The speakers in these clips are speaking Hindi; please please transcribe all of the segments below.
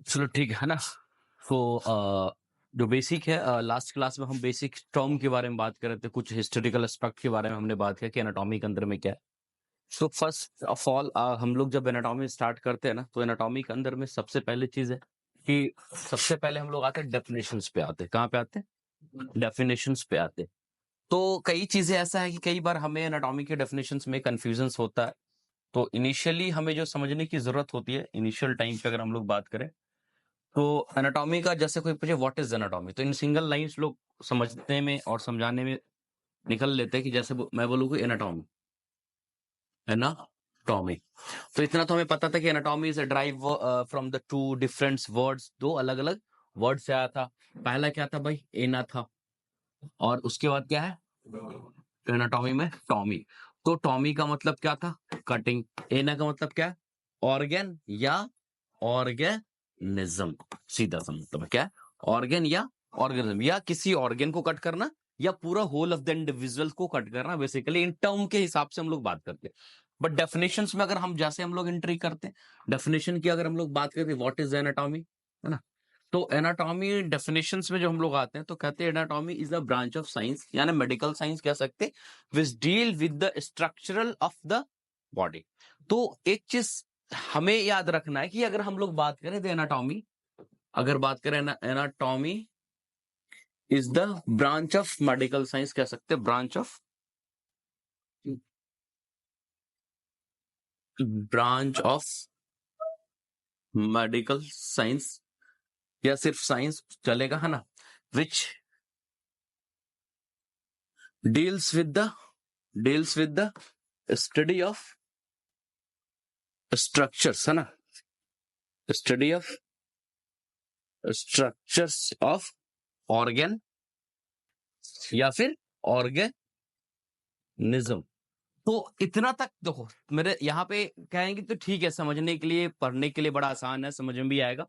चलो ठीक है ना। तो जो बेसिक है, लास्ट क्लास में हम बेसिक टर्म के बारे में बात कर रहे थे, कुछ हिस्टोरिकल एस्पेक्ट के बारे में हमने बात किया कि एनाटॉमी के अंदर में क्या है। तो फर्स्ट ऑफ ऑल हम लोग जब एनाटॉमी स्टार्ट करते हैं ना, तो एनाटॉमी के अंदर में सबसे पहले चीज है कि सबसे पहले हम लोग आते हैं डेफिनेशंस पे आते हैं। कहाँ पे आते हैं? डेफिनेशंस पे आते हैं। तो कई चीजें ऐसा है कि कई बार हमें एनाटॉमी के डेफिनेशंस में कंफ्यूजन होता है। तो इनिशियली हमें जो समझने की जरूरत होती है, इनिशियल टाइम पे अगर हम लोग बात करें, तो एनाटॉमी का जैसे कोई पूछे व्हाट इज एनाटॉमी, तो इन सिंगल लाइंस लोग समझने में और समझाने में निकल लेते हैं कि जैसे मैं बोलूँ कि एनाटॉमी, एनाटॉमी। तो इतना तो हमें पता था कि anatomy is drive from the two different words, दो अलग अलग वर्ड से आया था। पहला क्या था भाई? एना था, और उसके बाद क्या है एनाटॉमी में? टॉमी। तो टॉमी का मतलब क्या था? कटिंग। एना का मतलब क्या है? ऑर्गेन या ऑर्गेनिज्म। सीधा सा मतलब क्या है? ऑर्गेन या ऑर्गेनिज्म, या किसी ऑर्गेन को कट करना या पूरा होल ऑफ द इंडिविजुअल को कट करना। बेसिकली इन टर्म के हिसाब से हम लोग बात करते हैं। बट डेफिनेशंस में अगर हम जैसे हम लोग एंट्री करते हैं, डेफिनेशन की अगर हम लोग बात करते हैं, व्हाट इज एनाटॉमी, है ना। तो एनाटॉमी डेफिनेशंस में जो हम लोग आते हैं, तो कहते हैं anatomy is a branch of science, यानी मेडिकल साइंस कह सकते हैं, विच deal with the structural of the body. तो एक चीज हमें याद रखना है कि अगर हम लोग बात करें एनाटॉमी, अगर बात करें anatomy is the branch of medical science, कह सकते हैं ब्रांच ऑफ मेडिकल साइंस, या सिर्फ साइंस चलेगा, है ना, which deals with the study of structures, है ना, study of structures of organ या फिर ऑर्गेनिज्म। तो इतना तक देखो, मेरे यहाँ पे कहेंगे तो ठीक है, समझने के लिए पढ़ने के लिए बड़ा आसान है, समझ में भी आएगा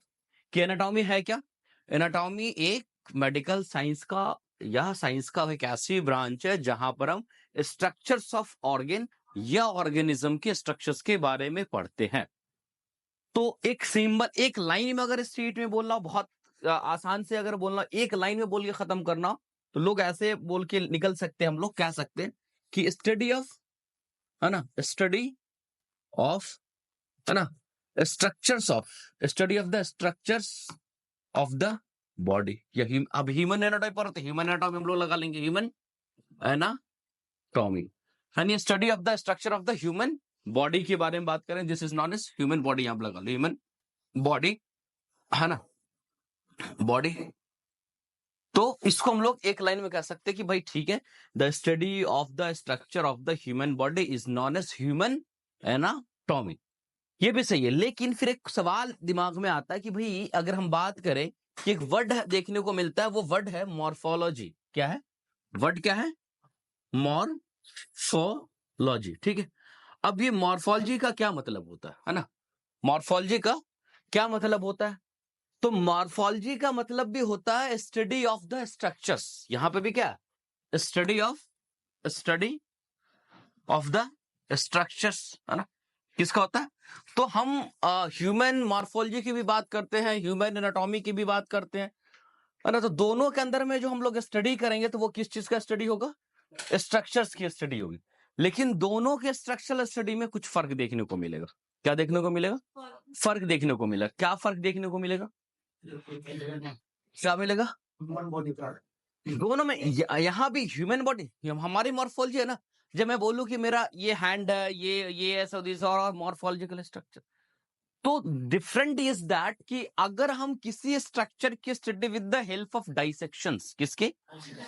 कि एनाटॉमी है क्या। एनाटॉमी एक मेडिकल साइंस का या साइंस का एक ऐसी ब्रांच है जहां पर हम स्ट्रक्चर्स ऑफ ऑर्गेन या ऑर्गेनिज्म के स्ट्रक्चर्स के बारे में पढ़ते हैं। तो एक सिंबल, एक लाइन में अगर स्ट्रीट में बोलना हो, बहुत आसान से अगर बोलना, एक लाइन में बोल के खत्म करना हो, तो लोग ऐसे बोल के निकल सकते हैं, हम लोग कह सकते हैं कि स्टडी ऑफ, है ना, स्टडी ऑफ, है ना, structures of, study of the structures of the body, या अब ह्यूमन एनाटॉमी पर होते, ह्यूमन एनाटॉमी हम लोग लगा लेंगे, ह्यूमन एनाटॉमी, यानी study of the structure of the human body के बारे में बात करें, this is known as human body, यहां पर लगा लो ह्यूमन बॉडी, है ना, बॉडी। तो इसको हम लोग एक लाइन में कह सकते हैं कि भाई ठीक है, the study of the structure of the human body is known as human anatomy. ये भी सही है, लेकिन फिर एक सवाल दिमाग में आता है कि भाई अगर हम बात करें कि एक वर्ड देखने को मिलता है, वो वर्ड है मॉर्फोलॉजी। क्या है वर्ड? क्या है? मॉर्फोलॉजी। ठीक है, अब ये मॉर्फोलॉजी का क्या मतलब होता है ना, मॉर्फोलॉजी का क्या मतलब होता है? तो मॉर्फोलॉजी का मतलब भी होता है स्टडी ऑफ द स्ट्रक्चर्स। यहां पे भी क्या? स्टडी ऑफ द स्ट्रक्चर्स, है ना, किसका होता है? तो हम ह्यूमन मॉर्फोलॉजी की भी बात करते हैं, ह्यूमन एनाटॉमी की भी बात करते हैं, है ना। तो दोनों के अंदर में जो हम लोग स्टडी करेंगे, तो वो किस चीज का स्टडी होगा? स्ट्रक्चर्स की स्टडी होगी। लेकिन दोनों के स्ट्रक्चरल स्टडी में कुछ फर्क देखने को मिलेगा। क्या देखने को मिलेगा? फर्क देखने को मिलेगा। क्या फर्क देखने को मिलेगा? क्या मिलेगा? दोनों में यहाँ भी ह्यूमन बॉडी, हमारी मॉर्फोलॉजी है ना। जब मैं बोलूं कि मेरा ये हैंड है, ये ऐसा दिस और मॉर्फोलॉजिकल स्ट्रक्चर, तो डिफरेंट इज दैट कि अगर हम किसी स्ट्रक्चर की study with the help of dissections, किसके?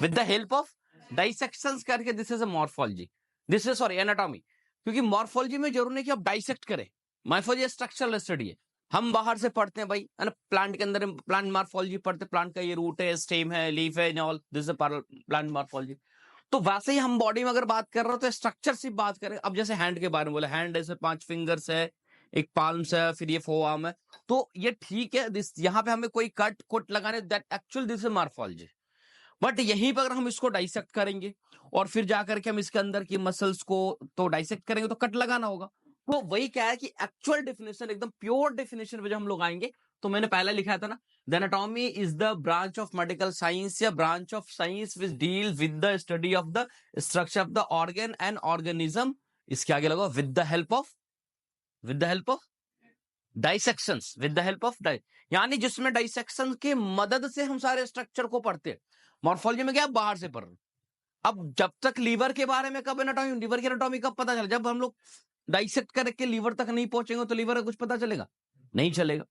With the help of dissections करके, this is a morphology, this is sorry anatomy. क्योंकि मॉर्फोलॉजी में जरूर नहीं कि आप डाइसेक्ट करें, मॉर्फोलॉजी स्ट्रक्चरल स्टडी है। हम बाहर से पढ़ते हैं भाई, है ना, प्लांट के अंदर प्लांट मॉर्फोलॉजी पढ़ते हैं, प्लांट का ये रूट है, स्टेम है, लीफ है, all this is plant morphology. तो वैसे ही हम बॉडी में अगर बात कर रहे हो तो स्ट्रक्चर से बात करें। अब जैसे हैंड के बारे में बोले, हैंड ऐसे 5 फिंगर्स है, एक पाल्म्स है, फिर ये 4 आर्म है, तो ये ठीक है, दिस यहाँ पे हमें कोई कट कोट लगाने, that actual this is morphology. But यहीं पर अगर हम इसको डाइसेक्ट करेंगे और फिर जाकर के हम इसके अंदर की मसल्स को तो डाइसेक्ट करेंगे, तो कट लगाना होगा। तो वही क्या है कि एक्चुअल डेफिनेशन, एकदम प्योर डेफिनेशन पे जब हम लोग आएंगे, तो मैंने पहले लिखा था ना, the anatomy is the branch of medical science या branch of science which deal with the study of the structure of the organ and organism. इसके आगे लगा with the help of dissections, with the help of यानी जिसमें डाइसेक्शन के मदद से हम सारे स्ट्रक्चर को पढ़ते हैं। मॉर्फोलॉजी में क्या बाहर से पढ़ रहे। अब जब तक लीवर के बारे में कब एनाटॉमी, लीवर की एनाटॉमी कब पता चला, जब हम लोग डाइसेक्ट करके लीवर तक नहीं पहुंचेंगे तो लीवर का कुछ पता चलेगा नहीं चलेगा।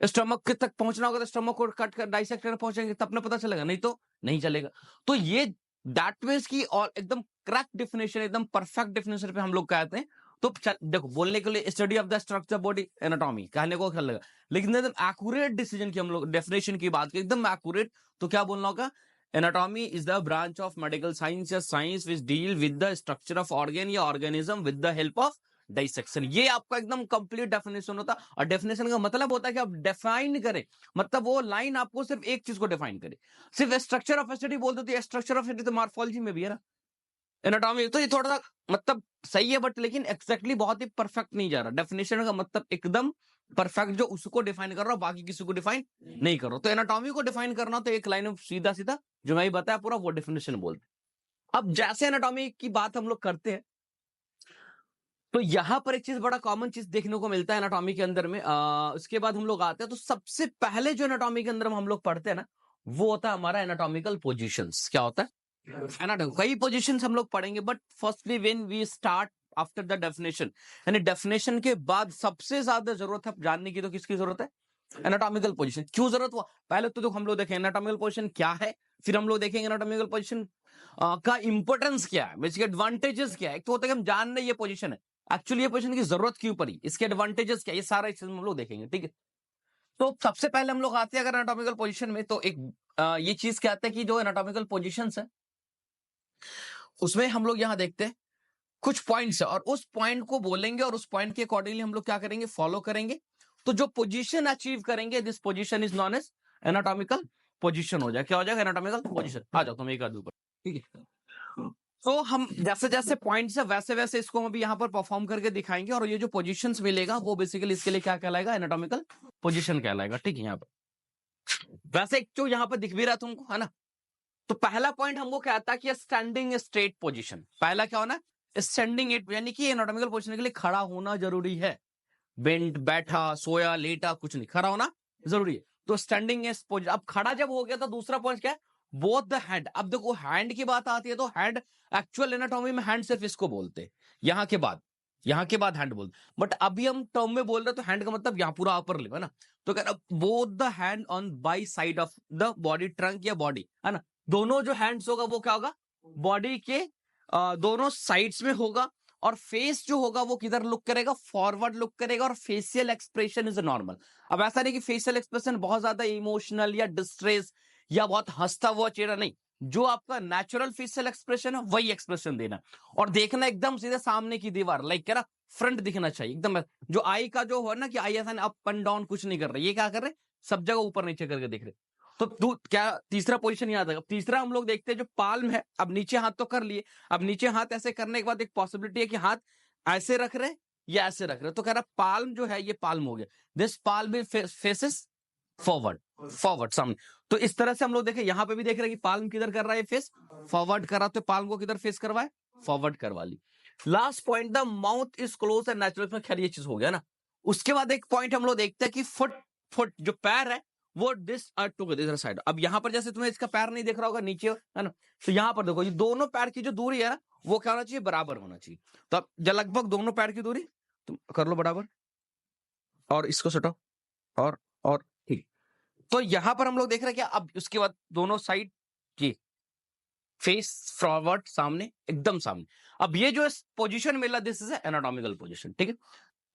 स्टमक के तक पहुंचना होगा तो स्टमक को कट कर डाइसेक्ट कर पहुंचेंगे तब ना पता चलेगा, नहीं तो नहीं चलेगा। तो ये दैट मींस की और एकदम करेक्ट डेफिनेशन, एकदम परफेक्ट डेफिनेशन पे हम लोग कहते हैं। तो देखो बोलने के लिए study of the structure body anatomy कहने को अच्छा लगा, लेकिन एकदम एक्यूरेट डिसीजन की हम लोग डेफिनेशन की बात करें एकदम एक्यूरेट, तो क्या बोलना होगा, anatomy is the branch of medical science या science which deal with the structure of organ या organism with the help of dissection. ये आपका एकदम कंप्लीट डेफिनेशन होता है। और डेफिनेशन का मतलब होता है कि आप डिफाइन करें, मतलब वो लाइन आपको सिर्फ एक चीज को डिफाइन करे। सिर्फ स्ट्रक्चर ऑफ स्टडी बोलते, तो स्ट्रक्चर ऑफ स्टडी तो मॉर्फोलॉजी में भी है ना, एनाटॉमी। तो ये थोड़ा सा मतलब सही है, बट लेकिन एक्जैक्टली बहुत ही परफेक्ट नहीं जा रहा। डेफिनेशन का मतलब एकदम परफेक्ट जो उसको डिफाइन कर रहा हो, बाकी किसी को डिफाइन नहीं कर रहा। तो एनाटॉमी को डिफाइन करना तो एक लाइन में सीधा सीधा जो मैं बताया पूरा वो डेफिनेशन बोलते। अब जैसे एनाटॉमी की बात हम लोग करते हैं, तो यहां पर एक चीज बड़ा कॉमन चीज देखने को मिलता है एनाटॉमी के अंदर में। उसके बाद हम लोग आते हैं, तो सबसे पहले जो एनाटॉमी के अंदर हम लोग पढ़ते हैं ना, वो होता है हमारा एनाटॉमिकल पोजीशंस। क्या होता है एनाटॉमी, कई पोजीशंस हम लोग पढ़ेंगे, but firstly when we start after the definition, यानी डेफिनेशन के बाद सबसे ज्यादा जरूरत है जानने की, तो किसकी जरूरत है, एनाटॉमिकल पोजीशन। क्यों जरूरत हुआ, पहले तो हम लोग देखें एनाटॉमिकल पोजीशन क्या है, फिर हम लोग देखेंगे एनाटॉमिकल पोजीशन का इंपॉर्टेंस क्या है, बेसिक एडवांटेजेस क्या है। एक तो होता है कि हम जान रहे ये पोजीशन है, एक्चुअली ये पोजीशन की जरूरत क्यों पड़ी, इसके एडवांटेजेस क्या, ये सारा चीज हम लोग देखेंगे, ठीक है। तो सबसे पहले हम लोग आते हैं अगर एनाटॉमिकल पोजीशन में, तो एक ये चीज कहते हैं कि जो एनाटॉमिकल पोजीशंस है उसमें हम लोग यहां देखते हैं कुछ पॉइंट्स है, और उस पॉइंट को बोलेंगे और उस पॉइंट के अकॉर्डिंगली हम लोग क्या करेंगे, फॉलो करेंगे। तो जो पोजीशन अचीव करेंगे, this position is known as anatomical position हो जाए। क्या हो जाएगा, एनाटॉमिकल पोजीशन। आ जाओ तुम एक आदमी पर, ठीक है। तो हम जैसे जैसे पॉइंट्स है वैसे वैसे इसको हम अभी यहाँ पर परफॉर्म करके दिखाएंगे, और ये जो पोजीशंस मिलेगा वो बेसिकली इसके लिए क्या कहलाएगा, एनाटॉमिकल पोजीशन कहलाएगा, ठीक है। यहाँ पर वैसे एक जो यहाँ पर दिख भी रहा तुमको, है ना। तो पहला पॉइंट हमको क्या आता है कि स्टैंडिंग स्ट्रेट पोजीशन। पहला क्या होना, स्टैंडिंग इट, यानी कि एनाटॉमिकल पोजीशन के लिए खड़ा होना जरूरी है। बेंट, बैठा, सोया, लेटा कुछ नहीं, खड़ा होना जरूरी है। तो स्टैंडिंग इज पोजीशन। अब खड़ा जब हो गया तो दूसरा पॉइंट क्या है, बोथ द हैंड। अब देखो हैंड की बात आती है तो हैंड एक्चुअल एनाटॉमी में हैंड सिर्फ इसको बोलते हैं, यहाँ के बाद हैंड बोलते, बट अभी हम टर्म में बोल रहे हैं तो हैंड का मतलब यहाँ पूरा अपर लिप है ना। तो कह रहा both the hand on by side of the body, trunk या बॉडी, है ना। दोनों जो हैंड्स होगा वो क्या होगा, बॉडी के दोनों साइड्स में होगा, और फेस जो होगा वो किधर लुक करेगा, फॉरवर्ड लुक करेगा, और फेशियल एक्सप्रेशन इज नॉर्मल। अब ऐसा नहीं कि फेशियल एक्सप्रेशन बहुत ज्यादा इमोशनल या डिस्ट्रेस या बहुत हंसता हुआ चेहरा, नहीं, जो आपका नेचुरल फेशियल एक्सप्रेशन है वही एक्सप्रेशन देना, और देखना एकदम सीधे सामने की दीवार, लाइक क्या फ्रंट दिखना चाहिए एकदम। जो आई का जो है ना कि आई ऐसा अप एंड डाउन कुछ नहीं कर रहे, ये क्या कर रहे, सब जगह ऊपर नीचे करके देख रहे। तो क्या तीसरा पोजीशन याद है। तीसरा हम लोग देखते हैं जो पाल्म है, अब नीचे हाथ तो कर लिए, अब नीचे हाथ ऐसे करने के बाद एक पॉसिबिलिटी है कि हाथ ऐसे रख रहे या ऐसे रख रहे। तो कह रहा पाल्म जो है ये पाल्म हो गया, दिस पाल्म फेसेस फॉरवर्ड सामने। तो इस तरह से हम लोग देखें, यहां पे भी देख रहे हैं कि पाल्म किधर कर रहा है, फेस फॉरवर्ड कर रहा, तो पाल्म को किधर फेस करवाए, फॉरवर्ड करवा ली। Last point, the mouth is close and natural, खैर ये चीज हो गया ना। उसके बाद एक पॉइंट हम लोग देखते हैं कि फुट जो पैर है वो दिस टुगेदर साइड। अब यहाँ पर जैसे तुम्हें इसका पैर नहीं दिख रहा होगा नीचे, है ना, तो यहाँ पर देखो ये दोनों पैर की जो दूरी है ना वो क्या होना चाहिए, बराबर होना चाहिए। तो अब लगभग दोनों पैर की दूरी तुम कर लो बराबर, और इसको सटाओ, और ठीक। तो यहां पर हम लोग देख रहे हैं क्या, अब उसके बाद दोनों साइड की फेस फॉरवर्ड सामने, एकदम सामने। अब ये जो पोजीशन मिला, दिस इज एनाटॉमिकल पोजीशन, ठीक है।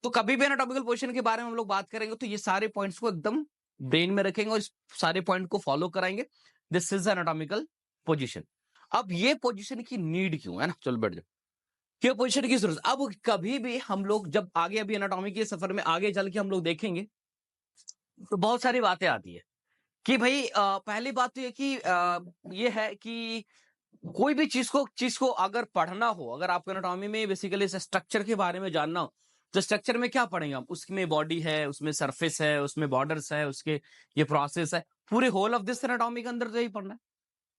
तो कभी भी एनाटॉमिकल पोजीशन के बारे में हम लोग बात करेंगे तो ये सारे पॉइंट्स को एकदम ब्रेन में रखेंगे और इस सारे पॉइंट को फॉलो कराएंगे। This is anatomical position. अब ये पोजीशन की नीड क्यों है ना, चलो बैठ जाओ, क्या पोजीशन की जरूरत। अब कभी भी हम लोग जब आगे अभी एनाटॉमी के सफर में आगे चल के हम लोग देखेंगे तो बहुत सारी बातें आती है कि भाई पहली बात तो ये कि ये है कि कोई भी चीज को अगर पढ़ना हो, अगर आपको एनाटॉमी में बेसिकली इस स्ट्रक्चर के बारे में जानना हो, तो स्ट्रक्चर में क्या पढ़ेंगे हम? उसमें बॉडी है, उसमें सरफेस है, उसमें बॉर्डर्स है, उसके ये प्रोसेस है, पूरे होल ऑफ दिस एनाटॉमी के अंदर तो यही पढ़ना है।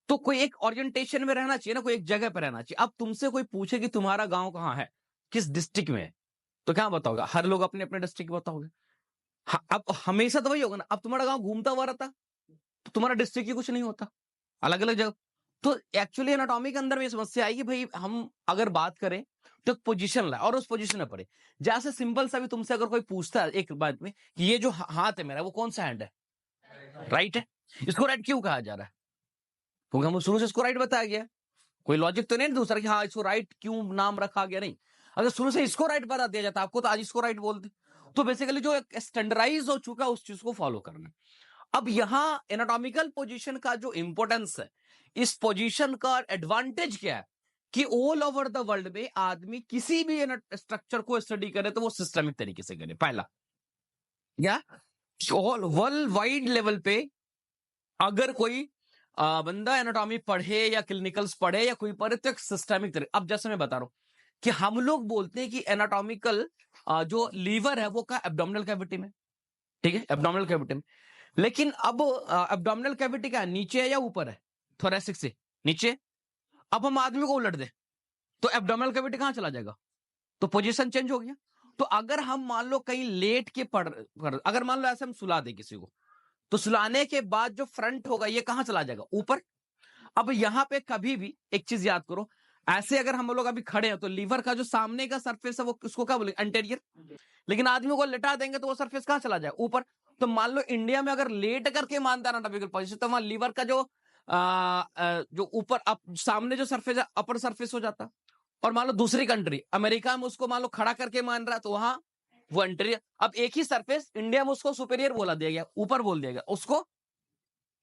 तो कोई एक ओरिएंटेशन में रहना चाहिए ना, कोई एक जगह पे रहना चाहिए। अब तुमसे कोई पूछे कि तुम्हारा गांव कहाँ है, किस डिस्ट्रिक्ट में है, तो क्या बताओगे? हर लोग अपने अपने डिस्ट्रिक्ट बताओगे। अब हमेशा तो वही होगा ना। अब तुम्हारा गांव घूमता हुआ रहता, तो तुम्हारा डिस्ट्रिक्ट ही कुछ नहीं होता, अलग अलग जगह। तो एक्चुअली एनाटॉमी के अंदर में ये समस्या आएगी भाई, हम अगर बात करें तो पोजीशन ला और उस पोजीशन में पड़े। जैसे सिंपल सा भी तुमसे अगर कोई पूछता है एक बात में कि ये जो हाथ है मेरा, वो कौन सा हैंड है? राइट है। इसको राइट क्यों कहा जा रहा है? क्योंकि हम शुरू से इसको राइट बताया गया है। कोई लॉजिक तो नहीं दूसरा कि हाँ इसको राइट क्यों नाम रखा गया, नहीं। अगर शुरू से इसको राइट बता दिया जाता आपको, तो आज इसको राइट बोलते। तो बेसिकली जो स्टैंडर्डाइज हो चुका है उस चीज को फॉलो करना। अब यहां एनाटॉमिकल पोजीशन का जो इंपॉर्टेंस है, इस पोजीशन का एडवांटेज क्या है कि ऑल ओवर द वर्ल्ड में आदमी किसी भी स्ट्रक्चर को स्टडी करे तो वो सिस्टमिक तरीके से करे। पहला या ऑल वर्ल्ड वाइड लेवल पे अगर कोई बंदा एनाटॉमी पढ़े या क्लिनिकल्स पढ़े या कोई पढ़े तो एक सिस्टमिक तरीके। अब जैसे मैं बता रहा हूं कि हम लोग बोलते हैं कि एनाटॉमिकल जो लीवर है वो का एब्डोमिनल कैविटी में, ठीक है, एब्डोमिनल कैविटी में। लेकिन अब एब्डोमिनल कैविटी क्या है, नीचे है या ऊपर है? थोरेसिक से नीचे। अब हम आदमी को उलट दे तो एब्डोमिनल कैविटी कहां चला जाएगा? तो पोजीशन चेंज हो गया। तो अगर हम मान लो कहीं लेट के अगर मान लो ऐसे हम सुला दे किसी को, तो सुलाने के बाद जो फ्रंट होगा ये कहां चला जाएगा? ऊपर। अब यहां पे कभी भी एक चीज याद करो, ऐसे अगर हम लोग अभी खड़े हैं तो लीवर का जो सामने का सरफेस है वो उसको क्या बोलेंगे? एंटेरियर। लेकिन आदमी को लेटा देंगे तो वो सरफेस कहां चला जाए? ऊपर। तो मान लो इंडिया में अगर लेट करके मानता ना टॉपिकल पोजीशन, तो वहां लीवर का जो ऊपर सामने जो सरफेस है अपर सरफेस हो जाता। और मान लो दूसरी कंट्री अमेरिका में उसको मान लो खड़ा करके मान रहा है, तो वहां वो एंटेरियर। अब एक ही सरफेस इंडिया में उसको सुपेरियर बोला दिया गया, ऊपर बोल दिया गया, उसको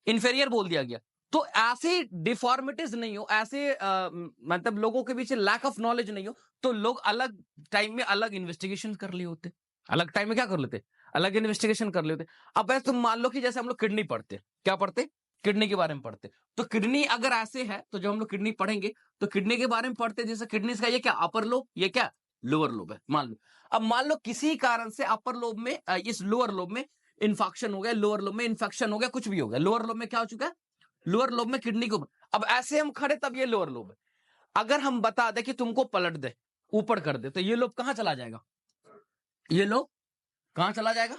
इंफेरियर बोल दिया गया। तो ऐसे डिफॉर्मिटीज नहीं हो, ऐसे मतलब लोगों के पीछे लैक ऑफ नॉलेज नहीं हो, तो लोग अलग टाइम में अलग इन्वेस्टिगेशन कर लिए होते। अलग टाइम में क्या कर लेते? अलग इन्वेस्टिगेशन कर लेते। अब ऐसे तुम मान लो कि जैसे हम लोग किडनी पढ़ते, क्या पढ़ते? किडनी के बारे में पढ़ते। तो किडनी अगर ऐसे है तो जब हम लोग किडनी पढ़ेंगे तो किडनी के बारे में पढ़ते, जैसे किडनी का ये क्या अपर लोब, ये क्या लोअर लोब है, मान लो। अब मान लो किसी कारण से अपर लोब में इस लोअर लोब में इन्फेक्शन हो गया, लोअर लोब में इन्फेक्शन हो गया, कुछ भी हो गया, लोअर लोब में क्या हो चुका है? लोअर लोब में किडनी को। अब ऐसे हम खड़े तब ये लोअर लोब है। अगर हम बता दे कि तुमको पलट दे, ऊपर कर दे, तो ये लोब कहां चला जाएगा? ये लोब कहां चला जाएगा?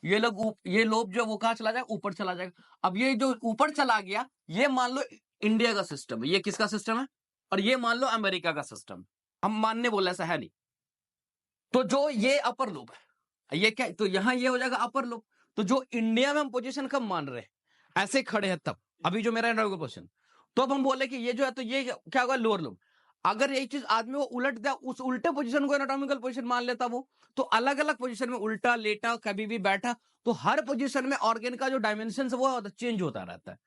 ये लोब जो वो कहां चला जाएगा? ऊपर चला जाएगा। अब ये जो ऊपर चला गया, ये मान लो इंडिया का सिस्टम है, ये किसका सिस्टम है? और ये मान लो अमेरिका का सिस्टम। हम मानने बोला ऐसा है नहीं। तो जो ये अपर लोब है, ये क्या, तो यहां ये हो जाएगा अपर लोब। तो जो इंडिया में हम पोजीशन कब मान रहे हैं, ऐसे खड़े हैं तब, अभी जो मेरा पोजीशन, तो अब हम बोले कि ये जो है, तो ये क्या होगा? Lower lobe. अगर यही चीज आदमी को उलट दिया, उस उल्टे पोजीशन को एनाटॉमिकल पोजीशन मान लेता वो, तो अलग अलग पोजीशन में उल्टा लेटा कभी भी बैठा, तो हर पोजीशन में ऑर्गन का जो डायमेंशन है वो चेंज होता रहता है।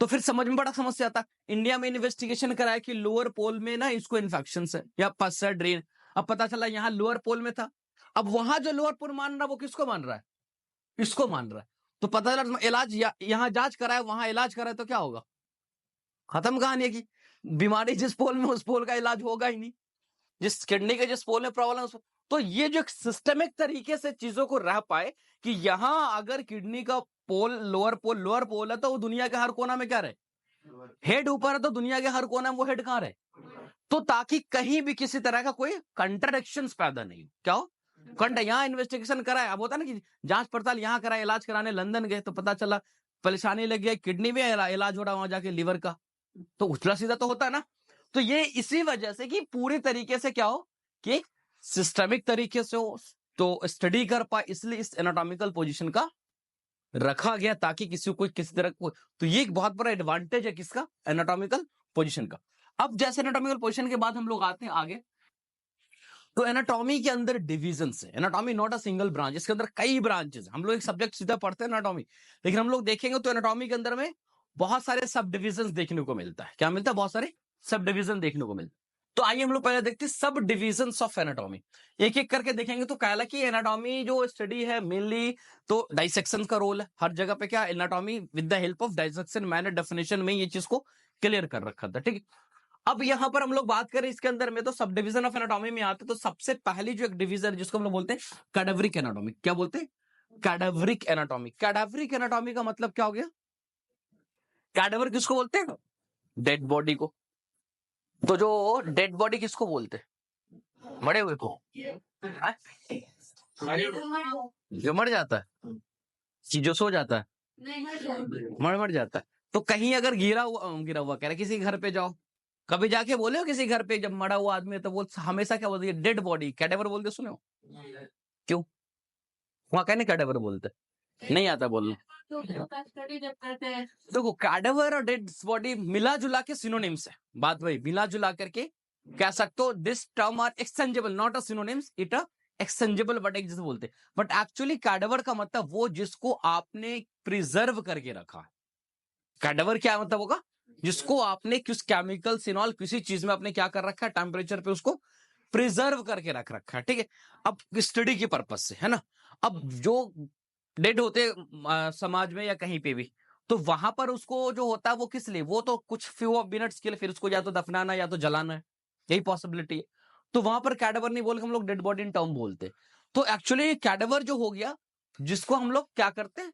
तो फिर समझ में बड़ा समस्या आता। इंडिया में इन्वेस्टिगेशन कराया कि लोअर पोल में ना इसको इन्फेक्शन है या पस है, ड्रेन। अब पता चला यहाँ लोअर पोल में था। अब वहां जो लोअर पोल मान रहा है वो किसको मान रहा है? इसको मान रहा है। तो पता चला इलाज यहाँ जांच कराए, वहां इलाज कराए, तो क्या होगा? खत्म कहानी है कि बीमारी जिस पोल में, उस पोल का इलाज होगा ही नहीं। जिस किडनी के जिस पोल में प्रॉब्लम, तो ये जो सिस्टमिक तरीके से चीजों को रह पाए कि यहां अगर किडनी का पोल लोअर पोल है, तो वो दुनिया के हर कोना में क्या रहे? हेड ऊपर है, तो दुनिया के हर कोना में वो हेड कहां रहे? तो ताकि कहीं भी किसी तरह का कोई कंट्राडिक्शन पैदा नहीं हो। क्या हो? यहाँ इन्वेस्टिगेशन कराए, अब होता ना कि जांच पड़ताल यहाँ कराए, इलाज कराने लंदन गए तो पता चला परेशानी लग गई, किडनी में इलाज हो रहा वहां जाके लीवर का, तो उल्टा सीधा तो होता है ना। तो ये इसी वजह से कि पूरी तरीके से क्या हो कि सिस्टमिक तरीके से हो, तो स्टडी कर पाए, इसलिए इस एनाटॉमिकल पोजीशन का रखा गया ताकि किसी को किसी तरह को। तो ये एक बहुत बड़ा एडवांटेज है किसका? एनाटॉमिकल पोजीशन का। अब जैसे एनाटॉमिकल पोजीशन के बाद हम लोग आते हैं आगे, तो एनाटॉमी के अंदर डिविजन्स है। Anatomy not a single branch, इसके अंदर कई ब्रांचेस। हम लोग एक सब्जेक्ट सीधा पढ़ते हैं एनाटॉमी, लेकिन हम लोग देखेंगे तो एनाटॉमी के अंदर में बहुत सारे सब डिविजन देखने को मिलता है। क्या मिलता है? बहुत सारे सब डिविजन देखने को मिलता है। तो आइए हम लोग पहले देखते हैं सब डिविजन ऑफ एनाटॉमी, एक एक करके देखेंगे। तो कहला कि एनाटॉमी जो स्टडी है मेनली तो डाइसेक्शन का रोल है हर जगह पे। क्या anatomy with the help of dissection, मैंने डेफिनेशन में ये चीज को क्लियर कर रखा था, ठीक है। अब यहाँ पर हम लोग बात करें इसके अंदर में, तो सब डिवीजन ऑफ एनाटॉमी में आते, तो सबसे पहली जो एक डिवीजन जिसको हम लोग बोलते हैं कैडावरिक एनाटॉमी। क्या बोलते हैं? कैडावरिक एनाटॉमी। कैडावरिक एनाटॉमी का मतलब क्या हो गया? कैडावर किसको बोलते हैं? डेड बॉडी को। तो जो डेड बॉडी किसको बोलते हैं? मरे हुए को। हाँ? जो मर जाता है कि जो सो जाता है? मर जाता है। तो कहीं अगर गिरा हुआ कह रहे, किसी घर पे जाओ, कभी जाके बोले हो किसी घर पे जब मरा हुआ आदमी है तो वो हमेशा क्या बोलते हैं? डेड बॉडी, कैडेवर बोलते सुने हो? क्यों? वहां कहने कैडेवर बोलते नहीं आता बोलना। देखो कैडेवर और डेड बॉडी मिला जुला के सिनोनिम्स है, बात वही मिला जुला करके कह सकते हो। This term are exchangeable, not a synonyms, it a exchangeable word एक जिसे बोलते हैं। बट एक्चुअली कैडेवर का मतलब वो जिसको आपने प्रिजर्व करके रखा है। कैडेवर क्या मतलब होगा? जिसको आपने किस केमिकल सिनॉल किसी चीज में आपने क्या कर रखा है, टेम्परेचर पे उसको प्रिजर्व करके रख रखा है, ठीक है। अब स्टडी के पर्पज से है ना। अब जो डेड होते समाज में या कहीं पे भी, तो वहां पर उसको जो होता है वो किस लिए, वो तो कुछ फ्यू मिनट्स के लिए, फिर उसको या तो दफनाना या तो जलाना है, यही पॉसिबिलिटी है। तो वहां पर कैडेवर नहीं बोल के हम लोग डेड बॉडी इन टर्म बोलते हैं। तो एक्चुअली कैडेवर जो हो गया जिसको हम लोग क्या करते हैं,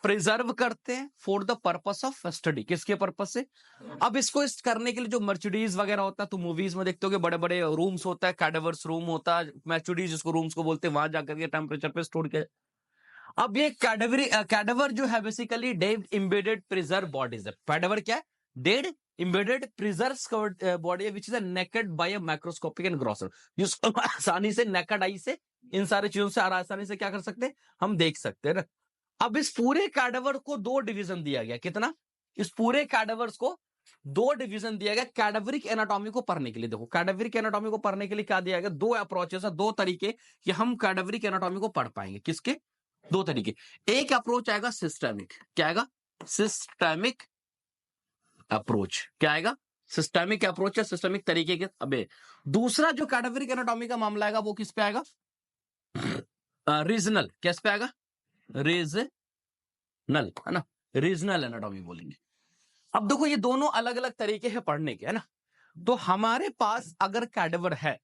प्रिजर्व करते हैं for the purpose of study. किसके पर्पस से? अब इसको इस करने के लिए जो मर्चुडीज वगैरह होता है, तो मूवीज में देखते हो कि बड़े बड़े रूम्स होता है, कैडेवर्स रूम होता है, मर्चुडीज जिसको रूम्स को बोलते हैं, वहां जाकर के टेम्परेचर पे स्टोर किया। अब ये कैडेवर जो है basically dead embedded preserve bodies है। कैडेवर क्या है? Dead embedded preserve body which is naked by a microscopic and grosser, जिसको आसानी से नेकेड आई से इन सारी चीजों से आसानी से क्या कर सकते हैं, हम देख सकते हैं ना। अब इस पूरे कैडेवर को दो डिवीजन दिया गया। कितना? इस पूरे कैडेवर्स को दो डिवीजन दिया गया कैडेवरिक एनाटॉमी को पढ़ने के लिए। देखो कैडेवरिक एनाटॉमी को पढ़ने के लिए क्या दिया गया? दो अप्रोचेस है, दो तरीके कि हम कैडेवरिक एनाटॉमी को पढ़ पाएंगे। किसके? दो तरीके। एक अप्रोच आएगा सिस्टेमिक। क्या आएगा? Systemic approach. क्या आएगा? सिस्टेमिक अप्रोच है, सिस्टेमिक तरीके के। अबे दूसरा जो कैडेवरिक एनाटॉमी का मामला आएगा वो किस पे आएगा? रीजनल। किस पे आएगा? रीजनल, है ना। रीजनल एनाटॉमी बोलेंगे। अब देखो ये दोनों अलग अलग तरीके हैं पढ़ने के, है ना। तो हमारे पास अगर कैडेवर है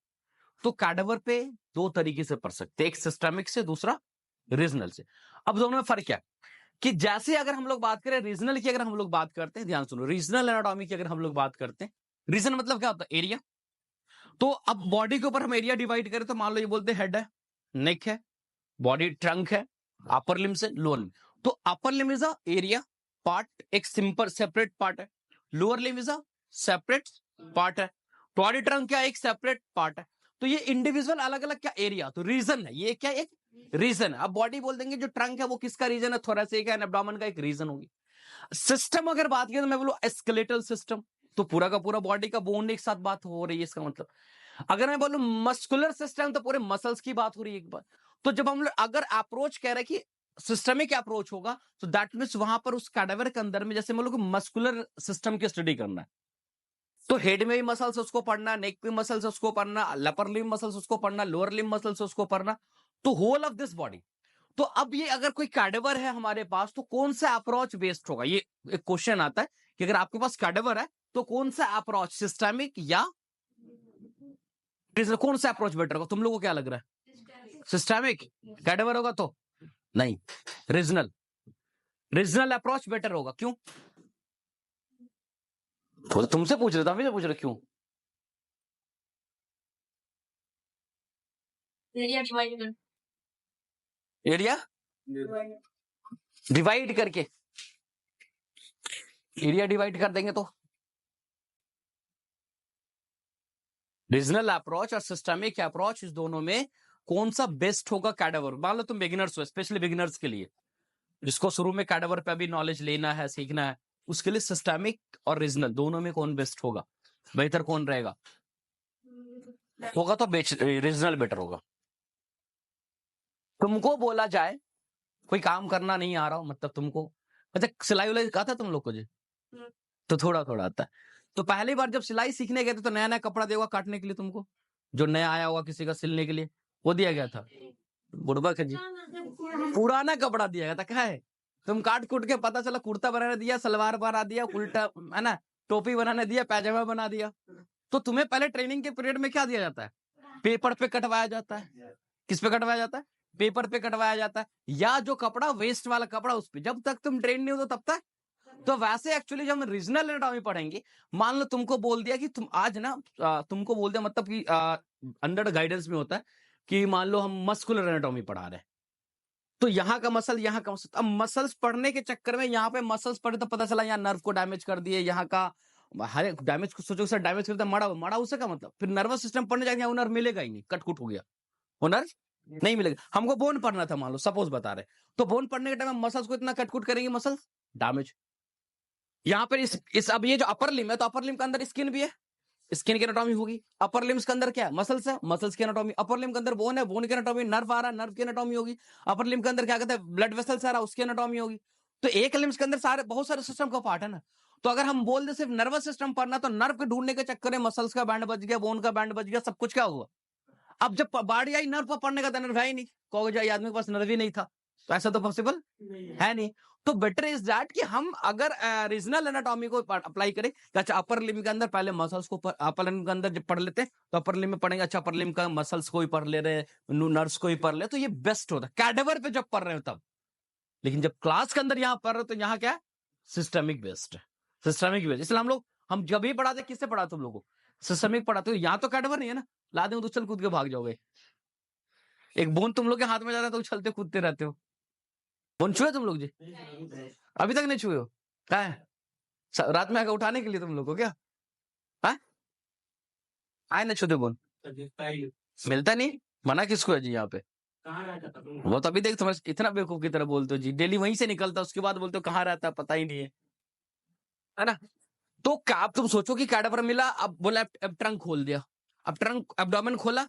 तो कैडेवर पे दो तरीके से पढ़ सकते हैं, एक सिस्टेमिक से, दूसरा रीजनल से। अब दोनों में फर्क क्या है कि जैसे अगर हम लोग बात करें रीजनल की, अगर हम लोग बात करते हैं, ध्यान सुनो, रीजनल एनाटॉमी की अगर हम लोग बात करते हैं, रीजन मतलब क्या होता है? एरिया। तो अब बॉडी के ऊपर हम एरिया डिवाइड करें तो मान लो ये बोलते हैं हेड है, नेक है, बॉडी ट्रंक है, अपर लिम्स है, लोअर लिम्स। तो अपर लिम इज अ एरिया पार्ट, एक सिंपल सेपरेट पार्ट है। Lower limb is a separate part है। बॉडी ट्रंक क्या? एक सेपरेट पार्ट है। तो ये इंडिविजुअल अलग अलग क्या एरिया, तो रीजन है। ये क्या? एक रीजन है। अब बॉडी बोल देंगे जो ट्रंक है वो किसका रीजन है? थोरेसिक है, एब्डोमेन का एक रीजन होगी। सिस्टम अगर बात करें तो मैं बोलूं स्केलेटल सिस्टम, तो पूरा का पूरा बॉडी का बोन एक साथ बात हो रही है, इसका मतलब। अगर मैं बोलूं मस्कुलर सिस्टम तो पूरे मसल्स की बात हो रही है एक बार। तो जब हम लोग अगर अप्रोच कह रहे हैं कि सिस्टमिक अप्रोच होगा, तो दैट मीन्स वहां पर उस कैडेवर के अंदर में जैसे हम लोग मस्कुलर सिस्टम की स्टडी करना है, तो हेड में भी मसल्स उसको पढ़ना, नेक में मसल्स उसको पढ़ना, अपर लिम मसल्स उसको पढ़ना, लोअर लिम मसल्स उसको पढ़ना, तो होल ऑफ दिस बॉडी। तो अब ये अगर कोई कैडेवर है हमारे पास तो कौन सा अप्रोच बेस्ड होगा? ये एक क्वेश्चन आता है कि अगर आपके पास कैडेवर है तो कौन सा अप्रोच, सिस्टमिक या कौन सा अप्रोच बेटर होगा? तुम लोगों को क्या लग रहा है? सिस्टमिक कैडेवर होगा तो नहीं, रीजनल। रीजनल अप्रोच बेटर होगा। क्यों? तो तुमसे पूछ रहा था, मुझे पूछ रहे क्यों? एरिया डिवाइड करके, एरिया डिवाइड कर देंगे तो रीजनल अप्रोच और सिस्टमिक अप्रोच, इस दोनों में कौन सा बेस्ट होगा कैडेवर? मान लो तुम बिगिनर्स हो, स्पेशली बिगिनर्स के लिए जिसको शुरू में कैडेवर पे अभी नॉलेज लेना है, सीखना है, उसके लिए सिस्टमिक और रीजनल दोनों में कौन बेस्ट होगा, बेहतर कौन रहेगा? होगा तो रीजनल बेटर होगा। तुमको बोला जाए कोई काम करना नहीं आ रहा हो, मतलब तुमको, अच्छा सिलाई उलाई आता है तुम लोग को जी? तो थोड़ा थोड़ा आता है। तो पहली बार जब सिलाई सीखने गए थे तो नया नया कपड़ा देगा काटने के लिए तुमको, जो नया आया होगा किसी का सिलने के लिए, वो दिया गया था? बुढ़बा जी, पुराना कपड़ा दिया गया था। क्या है? तुम काट कूट के पता चला कुर्ता बना दिया, सलवार बना दिया, उल्टा, है ना, टोपी बनाने दिया, पैजामा बना दिया। तो तुम्हें पहले ट्रेनिंग के पीरियड में क्या दिया जाता है? पेपर पे कटवाया जाता है। किस पे कटवाया जाता है? पेपर पे कटवाया जाता है, या जो कपड़ा वेस्ट वाला कपड़ा उस पे। जब तक तुम ट्रेन नहीं हो तो तब तक। तो वैसे एक्चुअली जब हम रीजनल एनाटॉमी पढ़ेंगे, मान लो तुमको बोल दिया कि तुम आज ना तुमको बोल दिया, मतलब कि अंडर गाइडेंस में होता है कि मान लो हम मस्कुलर एनाटॉमी पढ़ा रहे हैं, तो यहाँ का मसल, यहाँ का मसल। अब मसल्स पढ़ने के चक्कर में यहाँ पे मसल्स पढ़े तो पता चला यहाँ नर्व को डैमेज कर दिए, यहाँ का हर एक डैमेज को सोचो, सर डैमेज करता मड़ा उसे का मतलब, फिर नर्वस सिस्टम पढ़ने जाके वो नर्व मिलेगा ही नहीं, कटकुट हो गया, वो नर्व नहीं मिलेगा। हमको बोन पढ़ना था, मान लो सपोज बता रहे, तो बोन पढ़ने के टाइम मसल्स को इतना कटकुट करेंगे, मसल्स डैमेज। यहाँ पर इस अब ये जो अपर लिम है, तो अपर लिम के अंदर स्किन भी है, स्किन की एनाटॉमी होगी। अपर लिम्स के अंदर क्या है? मसल्स है, मसल्स की एनाटॉमी। अपर लिम के अंदर बोन है, बोन की एनाटॉमी। नर्व आ रहा है, नर्व की एनाटॉमी होगी। अपर लिम के अंदर क्या कहते हैं? ब्लड वेसल्स आ रहा है, उसकी एनाटॉमी होगी। तो एक लिम्स के अंदर सारे बहुत सारे सिस्टम का पार्ट है ना। तो अगर हम बोल दे सिर्फ नर्वस सिस्टम पढ़ना, तो नर्व के ढूंढने के चक्कर में मसल्स का बैंड बच गया, बोन का बैंड बच गया, सब कुछ क्या हुआ। अब जब बाड़ी आई नर्व पर पढ़ने का, तो नर्व है ही नहीं, कहोगे जाए आदमी के पास नर्व ही नहीं था, तो ऐसा तो पॉसिबल है नहीं। तो बेटर इज दैट कि हम अगर रीजनल एनाटॉमी को अप्लाई करें, अच्छा अपर लिम के अंदर पहले मसल्स को अपर लिम के अंदर जब पढ़ लेते हैं, तो अपर लिम में पढ़ेंगे, अच्छा अपर लिम का मसल्स को ही पढ़ ले रहे, नर्व्स को ही पढ़ ले, तो ये बेस्ट होता है कैडेवर पे जब पढ़ रहे हो तब। लेकिन जब क्लास के अंदर यहाँ पढ़ रहे हो, तो यहाँ क्या है? Systemic based, systemic based. इसलिए हम जब भी पढ़ाते, किससे पढ़ाते तुम लोगों को? सिस्टमिक पढ़ाते हो। यहाँ तो कैडेवर नहीं है ना, ला देंगे तो चल कूद के भाग जाओगे। एक बोन तुम लोग के हाथ में जाता है तो उछलते कूदते रहते हो। बोन छुए तुम लोग जी? अभी तक नहीं छुए हो? क्या है? रात में आकर उठाने के लिए तुम लोग को क्या है? आए ना छुते बोन मिलता नहीं, मना किसको है जी यहाँ पे? वो तो अभी देख तुम इतना बेवकूफ की तरह बोलते हो जी, डेली वहीं से निकलता, उसके बाद बोलते हो कहाँ रहता है, पता ही नहीं है ना। तो क्या अब तुम सोचो कि कैडावर मिला, अब बोला अब ट्रंक खोल दिया, अब ट्रंक एब्डोमेन खोला,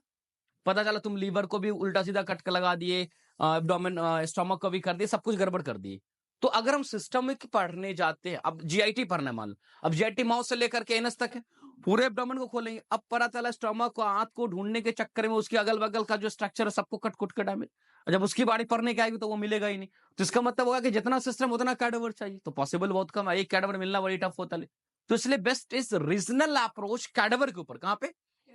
पता चला तुम लीवर को भी उल्टा सीधा कट लगा दिए, एब्डोमेन स्टोमक को भी कर दिए, सब कुछ गड़बड़ कर दिए। तो अगर हम सिस्टमिक पढ़ने जाते हैं, अब जीआईटी पढ़ना है मान लो, अब जीआईटी माउस से लेकर के एनस तक है, पूरे एब्डोमेन को खोलेंगे, अब पता चला स्टोमक को, आंत को ढूंढने के चक्कर में उसके अगल बगल का जो स्ट्रक्चर है सबको कट कुट के डैमेज। जब उसकी बारी पढ़ने की आएगी तो वो मिलेगा ही नहीं। तो इसका मतलब होगा कि जितना सिस्टम उतना कैडावर चाहिए, तो पॉसिबल बहुत कम है, एक कैडावर मिलना बड़ी टफ होता है। तो इसलिए best is regional approach cadaver के ऊपर। कहां पे?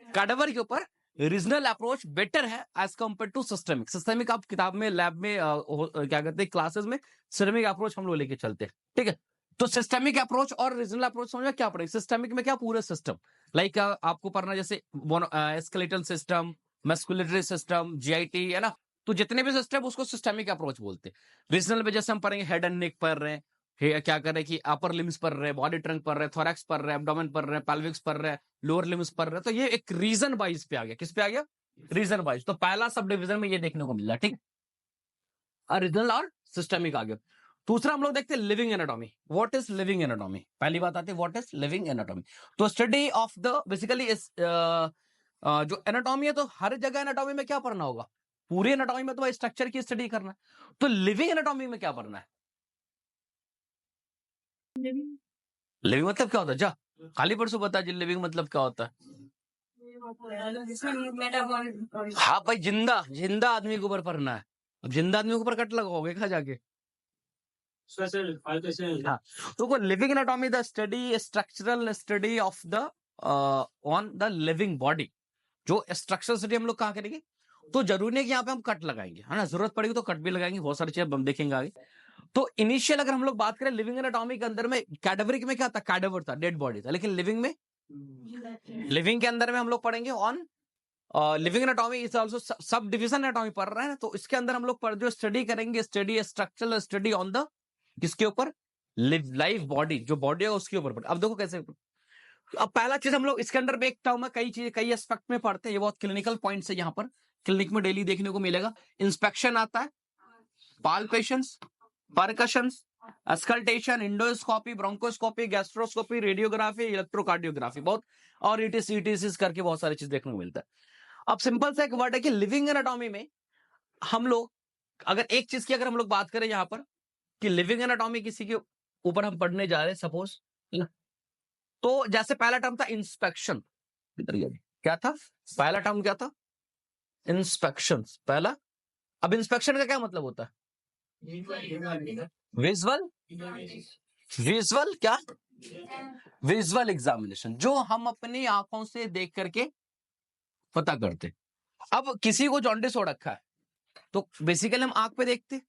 कैडावर के ऊपर रीजनल अप्रोच बेटर है as compare to systemic. Systemic आप किताब में, लैब में क्या कहते हैं, क्लासेस में सिस्टमिक अप्रोच हम लोग लेके चलते हैं, ठीक है। तो सिस्टमिक अप्रोच और रीजनल अप्रोच समझो क्या पड़ेगा। सिस्टमिक में क्या? पूरे सिस्टम, लाइक आपको पढ़ना जैसे स्केलेटल सिस्टम, मस्कुलेटरी सिस्टम, जीआईटी, है ना। तो जितने भी सिस्टम उसको सिस्टमिक अप्रोच बोलते हैं। रीजनल में जैसे हम पढ़ेंगे हेड एंड नेक पढ़ रहे हैं, क्या कर रहे हैं कि अपर लिम्स पढ़ रहे हैं, बॉडी ट्रंक पढ़ रहे हैं, थोरैक्स पढ़ रहे हैं, एब्डोमेन पढ़ रहे हैं, पेल्विक्स पढ़ रहे हैं, लोअर लिम्स पढ़ रहे हैं। तो ये एक रीजन वाइज पे आ गया। किस पे आ गया? Region wise. तो पहला सब डिवीजन में ये देखने को मिला, ठीक। रीजनल और सिस्टमिक आ गया। दूसरा हम लोग देखते हैं living anatomy. What is living anatomy? पहली बात आती है व्हाट इज लिविंग एनाटॉमी। तो स्टडी ऑफ द बेसिकली इस जो एनाटॉमी है, तो हर जगह एनाटॉमी में क्या पढ़ना होगा? पूरी एनाटॉमी में तो स्ट्रक्चर की स्टडी करना है। तो लिविंग एनाटॉमी में क्या पढ़ना है? लिविंग मतलब क्या होता है? जा खाली परसों बता जी, लिविंग मतलब क्या होता है? हाँ भाई, जिंदा जिंदा आदमी के ऊपर पढ़ना है। अब जिंदा आदमी के ऊपर कट लगाओगे कहा जाके? हाँ, तो living anatomy the study, structural study of the on the living body. जो स्ट्रक्चरल स्टडी हम लोग कहाँ करेंगे? तो जरूरी नहीं कि यहाँ पे हम कट लगाएंगे, है ना, जरूरत पड़ेगी तो कट भी लगाएंगे, बहुत सारी चीजें हम देखेंगे आगे। तो इनिशियल अगर हम लोग बात करें लिविंग एनाटॉमी के अंदर में, कैडेवरिक में क्या था? कैडेवर था, डेड बॉडी था। लेकिन लिविंग में, लिविंग के अंदर में हम लोग पढ़ेंगे on living anatomy is also sub division anatomy पढ़ रहे हैं। तो इसके अंदर हम लोग जो स्टडी करेंगे, study structural study on the, किसके ऊपर? लाइव बॉडी, जो बॉडी है उसके ऊपर। अब देखो कैसे। अब पहला चीज हम लोग इसके अंदर में एक टर्म है, कई चीजें कई एस्पेक्ट में पढ़ते हैं, ये बहुत क्लिनिकल पॉइंट्स है, यहाँ पर क्लिनिक में डेली देखने को मिलेगा। इंस्पेक्शन आता है, palpations, percussions, auscultation, endoscopy, bronchoscopy, gastroscopy, radiography, electrocardiography, बहुत और ईटीसी करके बहुत सारी चीज देखने को मिलता है। अब सिंपल सा एक वर्ड है कि लिविंग एनाटॉमी में हम लोग अगर एक चीज की अगर हम लोग बात करें यहाँ पर कि लिविंग एनाटॉमी किसी के ऊपर हम पढ़ने जा रहे हैं सपोज, तो जैसे पहला टर्म था इंस्पेक्शन, क्या था पहला टर्म? क्या था? इंस्पेक्शन पहला। अब इंस्पेक्शन का क्या मतलब होता है? विजुअल, विजुअल क्या? विजुअल एग्जामिनेशन, जो हम अपनी आंखों से देख करके पता करते। अब किसी को जॉन्डिस हो रखा है तो बेसिकली हम आंख पे देखते,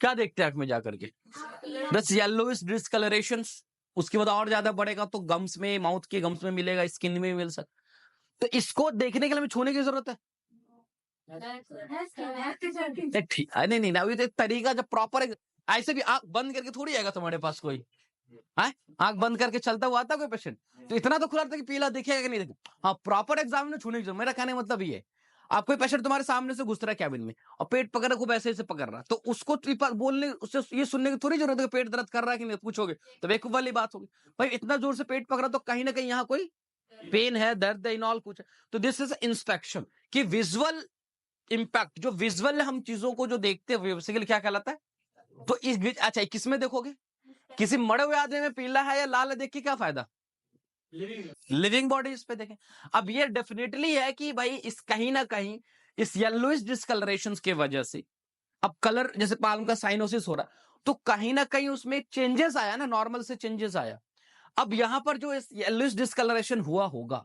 क्या देखते हैं आंख में जाकर के? बस येलोइश डिस्कलरेशन। उसके बाद और ज्यादा बढ़ेगा तो गम्स में, माउथ के गम्स में मिलेगा, स्किन में मिल सकता। तो इसको देखने के लिए हमें छूने की जरूरत है? नहीं नहीं, अभी तो एक तरीका जब प्रॉपर, ऐसे भी आंख बंद करके थोड़ी आएगा तुम्हारे पास कोई है? आंख बंद करके चलता हुआ आता कोई पेशेंट? तो इतना तो खुला था कि पीला दिखेगा कि नहीं दिखेगा। हाँ, प्रॉपर एग्जाम में छूने की जरूरत। मेरा कहने का मतलब ये है, आप कोई पेशेंट तुम्हारे सामने से घुस रहा है कैबिन में और पेट पकड़ रहा, खूब ऐसे ऐसे पकड़ रहा, तो उसको बोलने, उससे ये सुनने की थोड़ी जरूरत है पेट दर्द कर रहा है कि नहीं, पूछोगे तो बेवकूफ वाली बात होगी। भाई इतना जोर से पेट पकड़ा तो कहीं ना कहीं यहाँ कोई पेन है, दर्द है, इन ऑल कुछ है। तो दिस इज इंस्पेक्शन कि विजुअल इंपैक्ट, जो विजुअल हम चीजों को जो देखते हैं बेसिकली क्या कहलाता है? तो इस अच्छा किस में देखोगे? किसी मरे हुए आदमी में पीला है या लाल है देख के क्या फायदा? लिविंग बॉडीज पे देखें। अब ये डेफिनेटली है कि भाई इस कहीं ना कहीं इस येलोइश डिस्कलरेशन की वजह से अब कलर, जैसे पाल्म का साइनोसिस हो रहा, तो कहीं ना कहीं उसमें चेंजेस आया ना, नॉर्मल से चेंजेस आया। अब यहां पर जो येलोइश डिस्कलरेशन हुआ होगा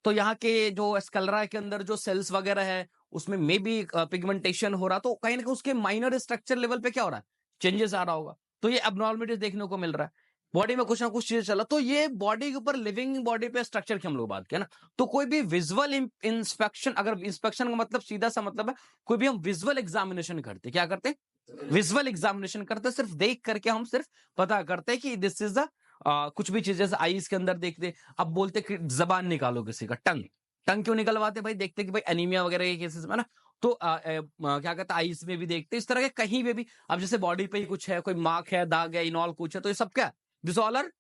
तो यहाँ के जो स्कलरा के अंदर जो सेल्स वगैरह है उसमें मे बी पिगमेंटेशन हो रहा, तो कहीं ना कहीं उसके माइनर स्ट्रक्चर लेवल पे क्या हो रहा है? चेंजेस आ रहा होगा। तो ये एबनॉर्मलिटीज देखने को मिल रहा है, बॉडी में कुछ ना कुछ चीज चला। तो ये बॉडी के ऊपर, लिविंग बॉडी पे स्ट्रक्चर की हम लोग बात किया ना, तो कोई भी विजुअल इंस्पेक्शन, अगर इंस्पेक्शन का मतलब सीधा सा मतलब है कोई भी हम विजुअल एग्जामिनेशन करते, क्या करते? विजुअल एग्जामिनेशन करते, सिर्फ देख करके हम सिर्फ पता करते हैं कि दिस इज द कुछ भी चीजें आईज के अंदर देखते। अब बोलते कि जबान निकालो किसी का, टंग, टंग क्यों निकलवाते भाई? देखते कि भाई एनीमिया वगैरह के केसेस में ना, तो क्या कहते हैं, आईज में भी देखते, इस तरह के कहीं पे भी। अब जैसे बॉडी पे ही कुछ है, कोई मार्क है, दाग है, इनऑल कुछ है, तो ये सब क्या, this all are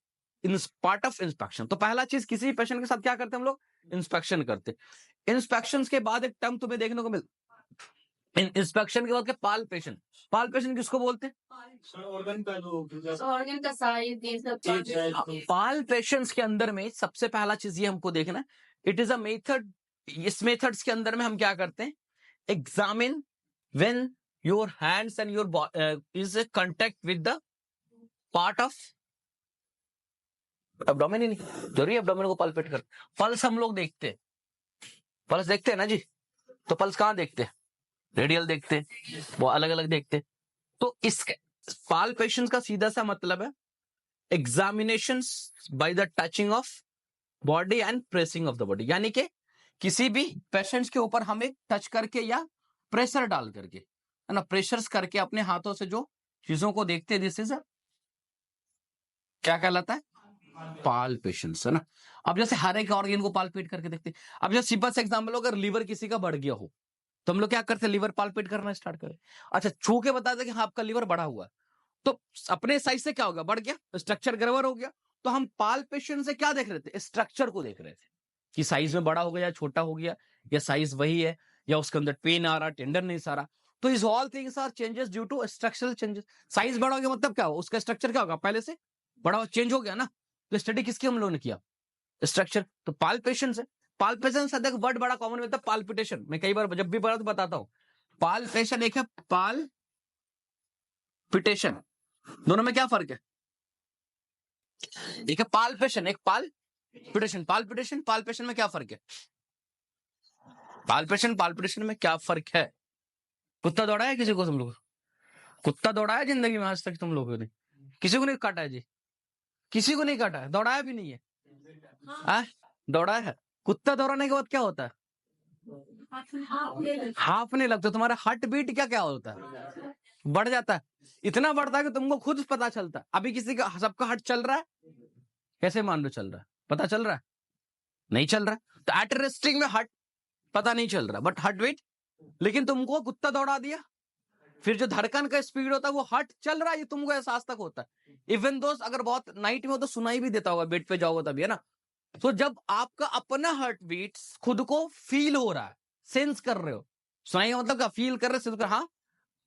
in part of inspection. तो पहला चीज किसी भी पेशेंट के साथ क्या करते हैं हम लोग? इंस्पेक्शन करते। इंस्पेक्शन के बाद एक टर्म तुम्हें देखने को मिल, इंस्पेक्शन के बाद क्या? पाल्पेशन। पाल्पेशन किसको बोलते हैं? ऑर्गन का साइज, ये सब पाल्पेशंस के अंदर में सबसे पहला चीज ये हमको देखना है, इट इज अ मेथड। इस मेथड्स के अंदर में हम क्या करते हैं? Examine when your hands and your is contact with the part of abdomen ही नहीं, जरूरी एब्डोमेन को पाल्पेट कर। पल्स हम लोग देखते हैं, पल्स देखते हैं ना जी, तो पल्स कहाँ देखते हैं? रेडियल देखते हैं, वो अलग अलग देखते हैं। तो इस पाल्पेशन का सीधा सा मतलब है examination by the touching of body and pressing of the body, यानी कि किसी भी पेशेंट्स के ऊपर हम एक टच करके या प्रेशर डाल करके, है ना, प्रेशर्स करके अपने हाथों से जो चीजों को देखते हैं, दिस इज क्या कहलाता है? पाल्पेशंस, है ना। अब जैसे हर एक ऑर्गन को पाल्पेट करके देखते हैं। अब जैसे सिंपल से एग्जांपल, अगर लीवर किसी का बढ़ गया हो तो हम लोग क्या करते हैं? लीवर पाल्पेट करना स्टार्ट करें। अच्छा, छू के बता दें कि हाँ आपका लीवर बढ़ा हुआ है, तो अपने साइज से क्या होगा? बढ़ गया, स्ट्रक्चर गड़बड़ हो गया। तो हम पाल्पेशन से क्या देख रहे थे? स्ट्रक्चर को देख रहे थे कि साइज में बड़ा हो गया या छोटा हो गया, या साइज वही है, या उसके अंदर पेन आ रहा, टेंडरनेस आ रहा। तो इस all things are changes due to structural changes. Size बड़ा हो गया मतलब क्या हो? उसका स्ट्रक्चर क्या होगा? पहले से बड़ा चेंज हो गया ना। तो स्टडी किसकी हम लोगों ने किया? स्ट्रक्चर। तो पाल्पेशन से, पाल्पेशन से वर्ड बड़ा कॉमन होता है पाल्पिटेशन। मैं कई बार जब भी पढ़ा तो बताता हूँ, पाल्पेशन एक है, पाल्पिटेशन, दोनों में क्या फर्क है? एक है पाल्पेशन, एक पाल्पिटेशन। पाल्पिटेशन पाल्पेशन में क्या फर्क है? पाल्पेशन पाल्पिटेशन में क्या फर्क है? कुत्ता दौड़ा है किसी को तुम लोग? कुत्ता दौड़ा है जिंदगी में आज तक तुम लोगों ने? किसी को नहीं काटा है जी? किसी को नहीं काटा है, दौड़ाया भी नहीं है। दौड़ा है। कुत्ता दौड़ाने के बाद क्या होता है? हाफने लगता है। तुम्हारा हार्ट बीट क्या क्या होता है? बढ़ जाता है। इतना बढ़ता है कि तुमको खुद पता चलता है। अभी किसी का, सबका हार्ट चल रहा है, कैसे मान लो चल रहा है? पता चल रहा है? नहीं चल रहा। तो एट रेस्टिंग में हार्ट पता नहीं चल रहा, बट हार्ट बीट। लेकिन तुमको कुत्ता दौड़ा दिया, फिर जो धड़कन का स्पीड होता है वो हार्ट चल रहा है, ये तुमको एहसास तक होता है। इवन दोस्त अगर बहुत नाइट में हो तो सुनाई भी देता होगा, बेड पे जाओगे तभी, है ना। तो जब आपका अपना हार्ट बीट खुद को फील हो रहा है, सेंस कर रहे हो, सुनाई का मतलब क्या? फील कर रहे हो, हाँ,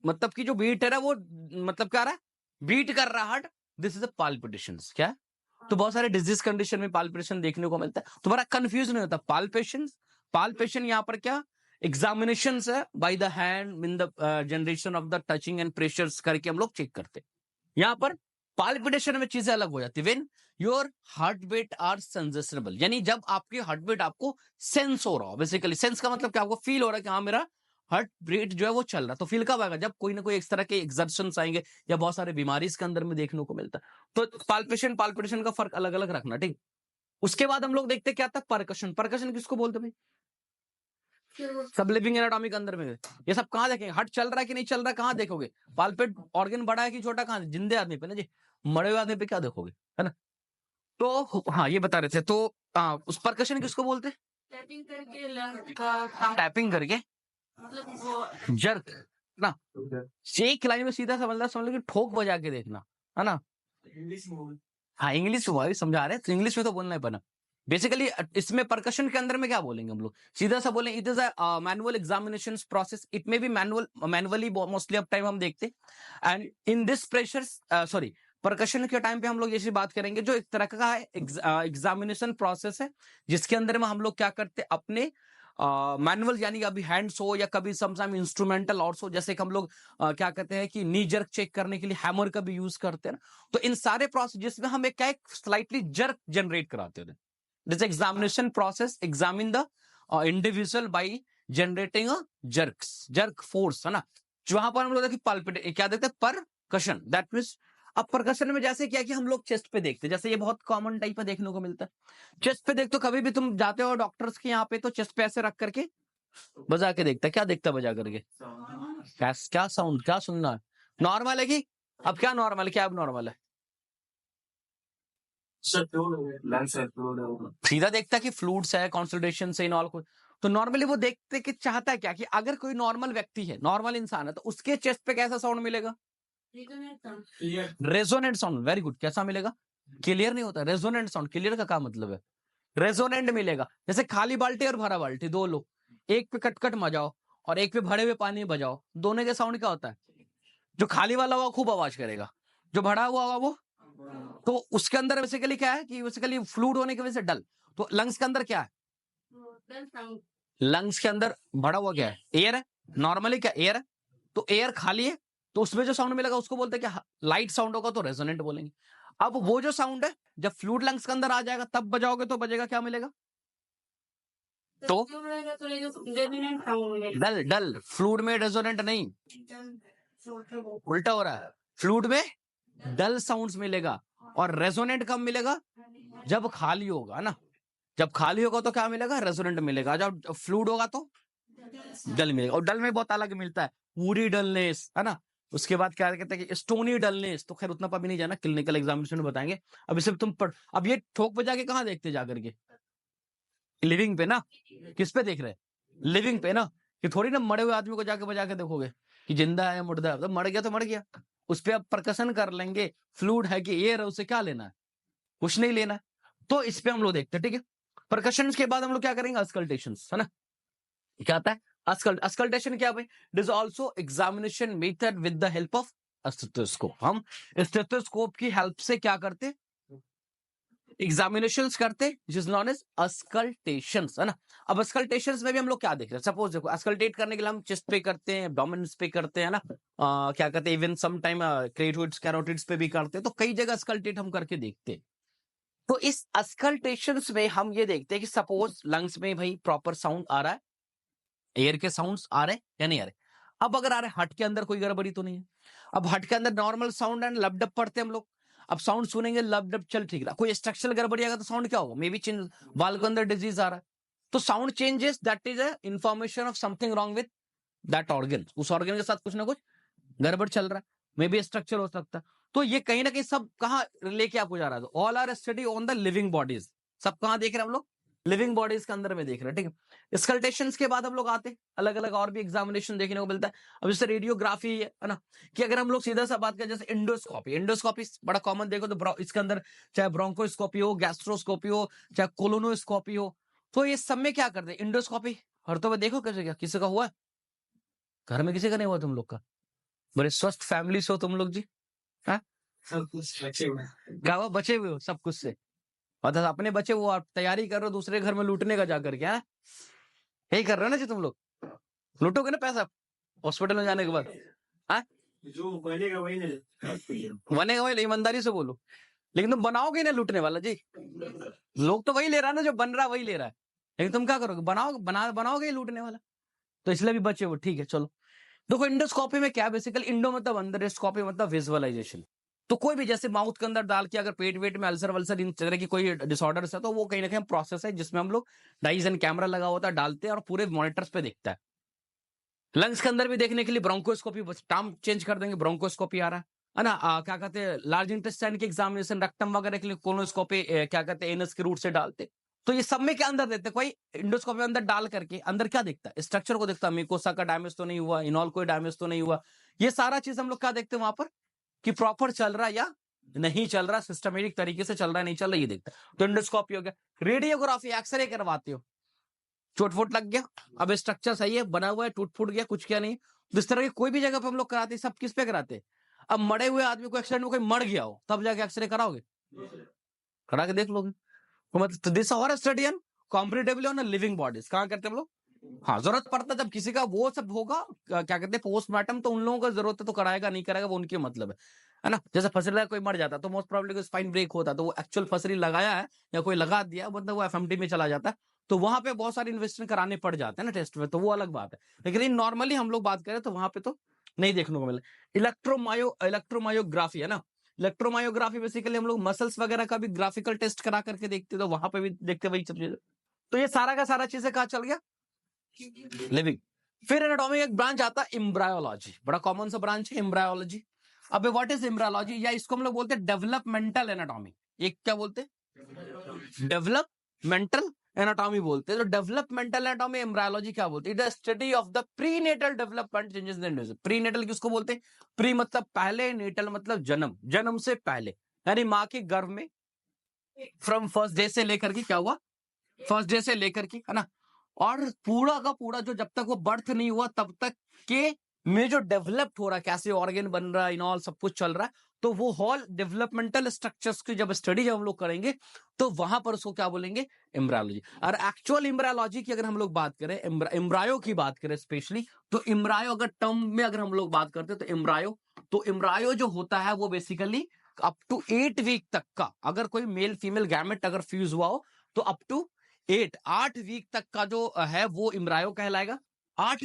मतलब कि जो बीट है ना वो, मतलब क्या रहा है? बीट कर रहा है heart. This is a palpitation. क्या? तो बहुत सारे डिजीज कंडीशन में पाल्पिटेशन देखने को मिलता है। तुम्हारा कंफ्यूज नहीं होता। पाल्पेशन, पाल्पेशन यहाँ पर क्या? एग्जामिनेशन है by the hand in the generation of the touching and pressures करके हम लोग चेक करते हैं। यहाँ पर पाल्पिटेशन में चीजें अलग हो जाती है। When your heart beat are sensible, यानी जब आपकी हार्ट बीट आपको सेंस हो रहा हो। बेसिकली सेंस का मतलब क्या, आपको फील हो रहा है कि हाँ मेरा हार्ट बीट जो है वो चल रहा है। तो फील कब आएगा, जब कोई ना कोई इस तरह के एक्सर्शंस आएंगे या बहुत सारे बीमारी इसके अंदर में देखने को मिलता है। तो पाल्पिटेशन का फर्क अलग अलग रखना, ठीक। उसके बाद हम लोग देखते क्या था, परकशन। परकशन किसको बोलते भाई, सब लिविंग एनाटॉमी के अंदर में ये सब कहाँ देखेंगे, हार्ट चल रहा है कि नहीं चल रहा है, कहाँ देखोगे, पाल्पेट ऑर्गन बड़ा है कि छोटा, कहाँ जिंदे आदमी पे ना जी, मरे हुए आदमी पे क्या देखोगे, है ना। तो हाँ ये बता रहे थे। तो उस परकशन किसको बोलते, टैपिंग करके लंग का टैपिंग करके मतलब वो जर्क ना, एक लाइन में सीधा समझ लो कि ठोक बजा के देखना, है ना। इंग्लिश में हाँ इंग्लिश में समझा रहे हैं, तो इंग्लिश में तो बोलना ही बना। बेसिकली इसमें परकशन के अंदर में क्या बोलेंगे हम लोग, सीधा सा बोलें, it is a manual examination process, it may be manually mostly of time हम देखते। And in this pressure sorry percussion के टाइम पे हम लोग ये बात करेंगे, जो एक तरह का है एग्जामिनेशन प्रोसेस है, जिसके अंदर में हम लोग क्या करते हैं, अपने मैनुअल यानी अभी हैंड्स हो या कभी समटाइम इंस्ट्रूमेंटल ऑल्सो, जैसे कि हम लोग क्या कहते हैं कि नी जर्क चेक करने के लिए हैमर का भी यूज करते हैं ना। तो इन सारे प्रोसेस जिसमें हम क्या स्लाइटली जर्क जनरेट कराते हैं, this examination process examine the individual by generating a jerk force, है ना। वहां पर हम लोग पाल्पिटेट क्या देखते हैं, परकशन, दैट मींस अब परकशन में जैसे क्या कि हम लोग चेस्ट पे देखते हैं, जैसे ये बहुत कॉमन टाइप में देखने को मिलता है। चेस्ट पे देखते हो, कभी भी तुम जाते हो डॉक्टर्स के यहाँ पे, तो चेस्ट पे ऐसे रख करके बजा के देखता है, क्या देखता है बजा करके, क्या साउंड, क्या सुनना है, नॉर्मल है कि अब क्या नॉर्मल है, क्या अब नॉर्मल है, सीधा देखता है कि फ्लूइड्स है, कॉन्सल्टेशन से इन ऑल को। तो नॉर्मली वो देखते कि चाहता है क्या कि अगर कोई नॉर्मल व्यक्ति है, नॉर्मल इंसान है, तो उसके चेस्ट पे कैसा साउंड मिलेगा, रेजोनेंट साउंड, वेरी गुड। कैसा मिलेगा, क्लियर नहीं होता, रेजोनेंट साउंड। क्लियर का क्या मतलब है, रेजोनेंट मिलेगा। जैसे खाली बाल्टी और भरा बाल्टी दो लो, एक पे कटकट बजाओ और एक पे भरे हुए पानी में बजाओ, दोनों के साउंड क्या होता है, जो खाली वाला हुआ खूब आवाज करेगा, जो भरा हुआ होगा वो, तो उसके अंदर बेसिकली क्या है कि बेसिकली फ्लूइड होने की वजह से डल। तो लंग्स के अंदर क्या है, लंग्स के अंदर भरा हुआ क्या है, एयर है, नॉर्मली क्या एयर है, तो एयर खाली है, तो उसमें जो साउंड मिलेगा उसको बोलते हैं क्या, लाइट साउंड होगा तो रेजोनेंट बोलेंगे। अब वो जो साउंड है जब फ्लूइड लंग्स के अंदर आ जाएगा तब बजाओगे तो बजेगा, क्या मिलेगा, तो डल डल, फ्लूइड में रेजोनेंट नहीं, उल्टा हो रहा है, फ्लूइड में डल साउंड्स मिलेगा और रेजोनेंट कब मिलेगा, जब खाली होगा ना, जब खाली होगा तो क्या मिलेगा, रेजोनेंट मिलेगा, जब फ्लूइड होगा तो डल मिलेगा। और डल में बहुत अलग मिलता है, पूरी डलनेस, है ना। उसके बाद क्या कहते हैं कि स्टोनी डलनेस, तो खैर उतना भी नहीं जाना, क्लिनिकल एग्जामिनेशन में बताएंगे। अब इसे तुम पढ़, अब ये ठोक बजा के कहाँ देखते जाकर के, लिविंग पे ना, किस पे देख रहे हैं, लिविंग पे ना, कि थोड़ी ना मरे हुए आदमी को जाके बजा के देखोगे कि जिंदा है मुर्दा है, तो मर गया तो मर गया, उस पर आप परकशन कर लेंगे, फ्लूइड है कि एयर है, उसे क्या लेना है, कुछ नहीं लेना है। तो इस पे हम लोग देखते हैं, ठीक है। परकशन के बाद हम लोग क्या करेंगे, अस्कल्टेशन, है ना। क्या आता है अस्कल्टेशन, क्या भाई, it is also examination method with the help of stethoscope. हम स्टेथोस्कोप की हेल्प से क्या करते, एग्जामिनेशंस करते, जिस नॉन एज अस्कल्टेशंस, है ना। अब अस्कल्टेशंस में भी हम लोग क्या देख रहे हैं, सपोज देखो अस्कल्टेट करने के लिए हम चेस्ट पे करते हैं, एब्डोमेन पे करते हैं ना, क्या कहते हैं, इवन सम टाइम क्रेटोइड्स कैरोटिड्स पे भी करते हैं, तो कई जगह अस्कल्टेट हम करके देखते हैं। तो इस अस्कल्टेशंस में हम ये देखते हैं कि सपोज लंग्स में भाई प्रॉपर साउंड आ रहा है, एयर के साउंड्स आ रहे हैं या नहीं आ रहे। अब अगर आ रहे हार्ट के अंदर कोई गड़बड़ी तो नहीं है, अब हार्ट के अंदर नॉर्मल साउंड एंड लबडब पढ़ते हैं हम लोग, अब साउंड सुनेंगे लबडब चल ठीक रहा, कोई स्ट्रक्चरल गड़बड़ी आएगा तो साउंड क्या होगा, मे बी चेंज, वाल के अंदर डिजीज आ रहा है, तो sound changes, that is a information of something wrong with that organ, उस ऑर्गन के साथ कुछ ना कुछ गड़बड़ चल रहा है, मे बी स्ट्रक्चर हो सकता है। तो ये कहीं ना कहीं सब कहाँ लेके आपको जा रहा है, all are study on the living bodies, सब कहाँ देख रहे हैं हम लोग, लिविंग बॉडीज के अंदर में देख रहे हैं, ठीक है। स्कल्टेशंस के बाद हम लोग आते हैं, अलग अलग और भी एग्जामिनेशन देखने को मिलता है। अब जैसे रेडियोग्राफी है ना, कि अगर हम लोग सीधा सा बात करें, जैसे इंडोस्कोपी, इंडोस्कोपी बड़ा कॉमन देखो तो इसके अंदर चाहे ब्रोंकोस्कोपी हो, गैस्ट्रोस्कोपी हो, चाहे कोलोनोस्कोपी हो, तो ये सब में क्या करते हैं, इंडोस्कोपी हर तो देखो कैसे, क्या किसी का हुआ है घर में, किसी का नहीं हुआ तुम लोग का, बड़े स्वस्थ फैमिली से हो तुम लोग जी, हाँ सब कुछ बचे हुए हैं। क्या हुआ, बचे हुए हो सब कुछ से, और अपने बचे वो आप तैयारी कर रहे हो दूसरे घर में लूटने का जाकर, क्या यही कर रहे हो ना जी तुम लोग, लूटोगे ना पैसा हॉस्पिटल में जाने के बाद, हाँ जो बनेगा वही नहीं। बनेगा वही, ईमानदारी से बोलो। लेकिन तुम बनाओगे ना लूटने वाला जी, लोग तो वही ले रहा है ना, जो बन रहा है वही ले रहा है, लेकिन तुम क्या करोगे, बनाओगे ही लूटने वाला। तो इसलिए भी बचे वो, ठीक है चलो। देखो इंडोस्कोपी में क्या है, बेसिकली इंडो मतलब अंदर, स्कोपी मतलब विजुअलाइजेशन। तो कोई भी जैसे माउथ के अंदर डाल के अगर पेट वेट में अल्सर वल्सर इन तरह की कोई डिसऑर्डर्स है, तो वो कहीं ना कहीं प्रोसेस है जिसमें हम लोग डाइज एंड कैमरा लगा होता है, डालते हैं और पूरे मॉनिटर्स पे दिखता है। लंग्स के अंदर भी देखने के लिए ब्रोंकोस्कोपी, टर्म चेंज कर देंगे, ब्रोंकोस्कोपी आ रहा है ना। क्या कहते हैं, लार्ज इंटेस्टाइन की एग्जामिनेशन रक्टम वगैरह के लिए कोलोस्कोपी, क्या कहते हैं, एनस के रूट से डालते। तो ये सब में क्या अंदर देते, कोई इंडोस्कोपी अंदर डाल करके अंदर क्या दिखता है, स्ट्रक्चर को दिखता है, मिकोसा का डैमेज तो नहीं हुआ, इनॉल कोई डैमेज तो नहीं हुआ, ये सारा चीज हम लोग क्या देखते हैं वहां पर, कि प्रॉपर चल रहा है या नहीं चल रहा, सिस्टमेटिक तरीके से चल रहा है नहीं चल रहा, ये देखता है। तो इंडोस्कोपी हो गया। रेडियोग्राफी, एक्सरे करवाते हो, चोट फोट लग गया, अब स्ट्रक्चर सही है, बना हुआ है, टूट फूट गया, कुछ क्या नहीं, तो इस तरह की कोई भी जगह पे हम लोग कराते हैं। सब किस पे कराते हैं, अब मरे हुए आदमी को एक्सीडेंट में कोई मर गया हो तब जाके एक्सरे कराओगे, करा के देख लोगे। तो मतलब दिस और study on comparatively on living bodies, कहाँ करते हैं हम लोग, हाँ जरूरत पड़ता है जब किसी का वो सब होगा, क्या कहते हैं, पोस्टमार्टम, तो उन लोगों का जरूरत है तो कराएगा, नहीं कराएगा वो उनके मतलब है ना। जैसे फसरी लगा कोई मर जाता तो मोस्ट प्रोबेबली स्पाइन ब्रेक होता, तो वो एक्चुअल फसरी लगाया है या कोई लगा दिया, मतलब वो एफएमटी में चला जाता है, तो वहां पे बहुत सारे इन्वेस्टमेंट कराने पड़ जाते हैं ना टेस्ट में, तो वो अलग बात है। लेकिन नॉर्मली हम लोग बात करें तो वहां पे तो नहीं देखने को मिले। इलेक्ट्रोमायोग्राफी है ना, इलेक्ट्रोमायोग्राफी बेसिकली हम लोग मसल्स वगैरह का भी ग्राफिकल टेस्ट करा करके देखते हैं, तो वहां पे भी देखते वही सब चीजें। तो ये सारा का सारा चीजें कहाँ चल गया, लिविंग। फिर एनाटॉमी एक ब्रांच आता है एम्ब्रायोलॉजी, बड़ा कॉमन सा ब्रांच है एम्ब्रायोलॉजी। अब व्हाट इज एम्ब्रायोलॉजी, या इसको हम लोग बोलते हैं डेवलपमेंटल एनाटॉमी। एक क्या बोलते हैं, डेवलपमेंटल एनाटॉमी बोलते हैं। तो डेवलपमेंटल एनाटॉमी एम्ब्रायोलॉजी क्या बोलते हैं, it is study of the prenatal development changes in individual. Prenatal किसको बोलते हैं, प्री मतलब पहले, नेटल मतलब जन्म, जन्म से पहले, यानी माँ के गर्भ में फ्रॉम फर्स्ट डे से लेकर के, क्या हुआ, फर्स्ट डे से लेकर के, है ना, और पूरा का पूरा जो जब तक वो बर्थ नहीं हुआ तब तक के में जो डेवलप्ड हो रहा है, कैसे ऑर्गन बन रहा है, इन ऑल सब कुछ चल रहा है, तो वो होल डेवलपमेंटल स्ट्रक्चर्स की जब स्टडी जब हम लोग करेंगे तो वहां पर उसको क्या बोलेंगे, एम्ब्रायोलॉजी। और एक्चुअल एम्ब्रायोलॉजी की अगर हम लोग बात करें, एम्ब्रायो की बात करें स्पेशली, तो एम्ब्रायो अगर टर्म में अगर हम लोग बात करते हैं तो एम्ब्रायो जो होता है वो बेसिकली अप टू 8 वीक तक का, अगर कोई मेल फीमेल गैमेट अगर फ्यूज हुआ हो तो अप टू 8 वीक तक का जो है वो एम्ब्रायो कहलाएगा। 8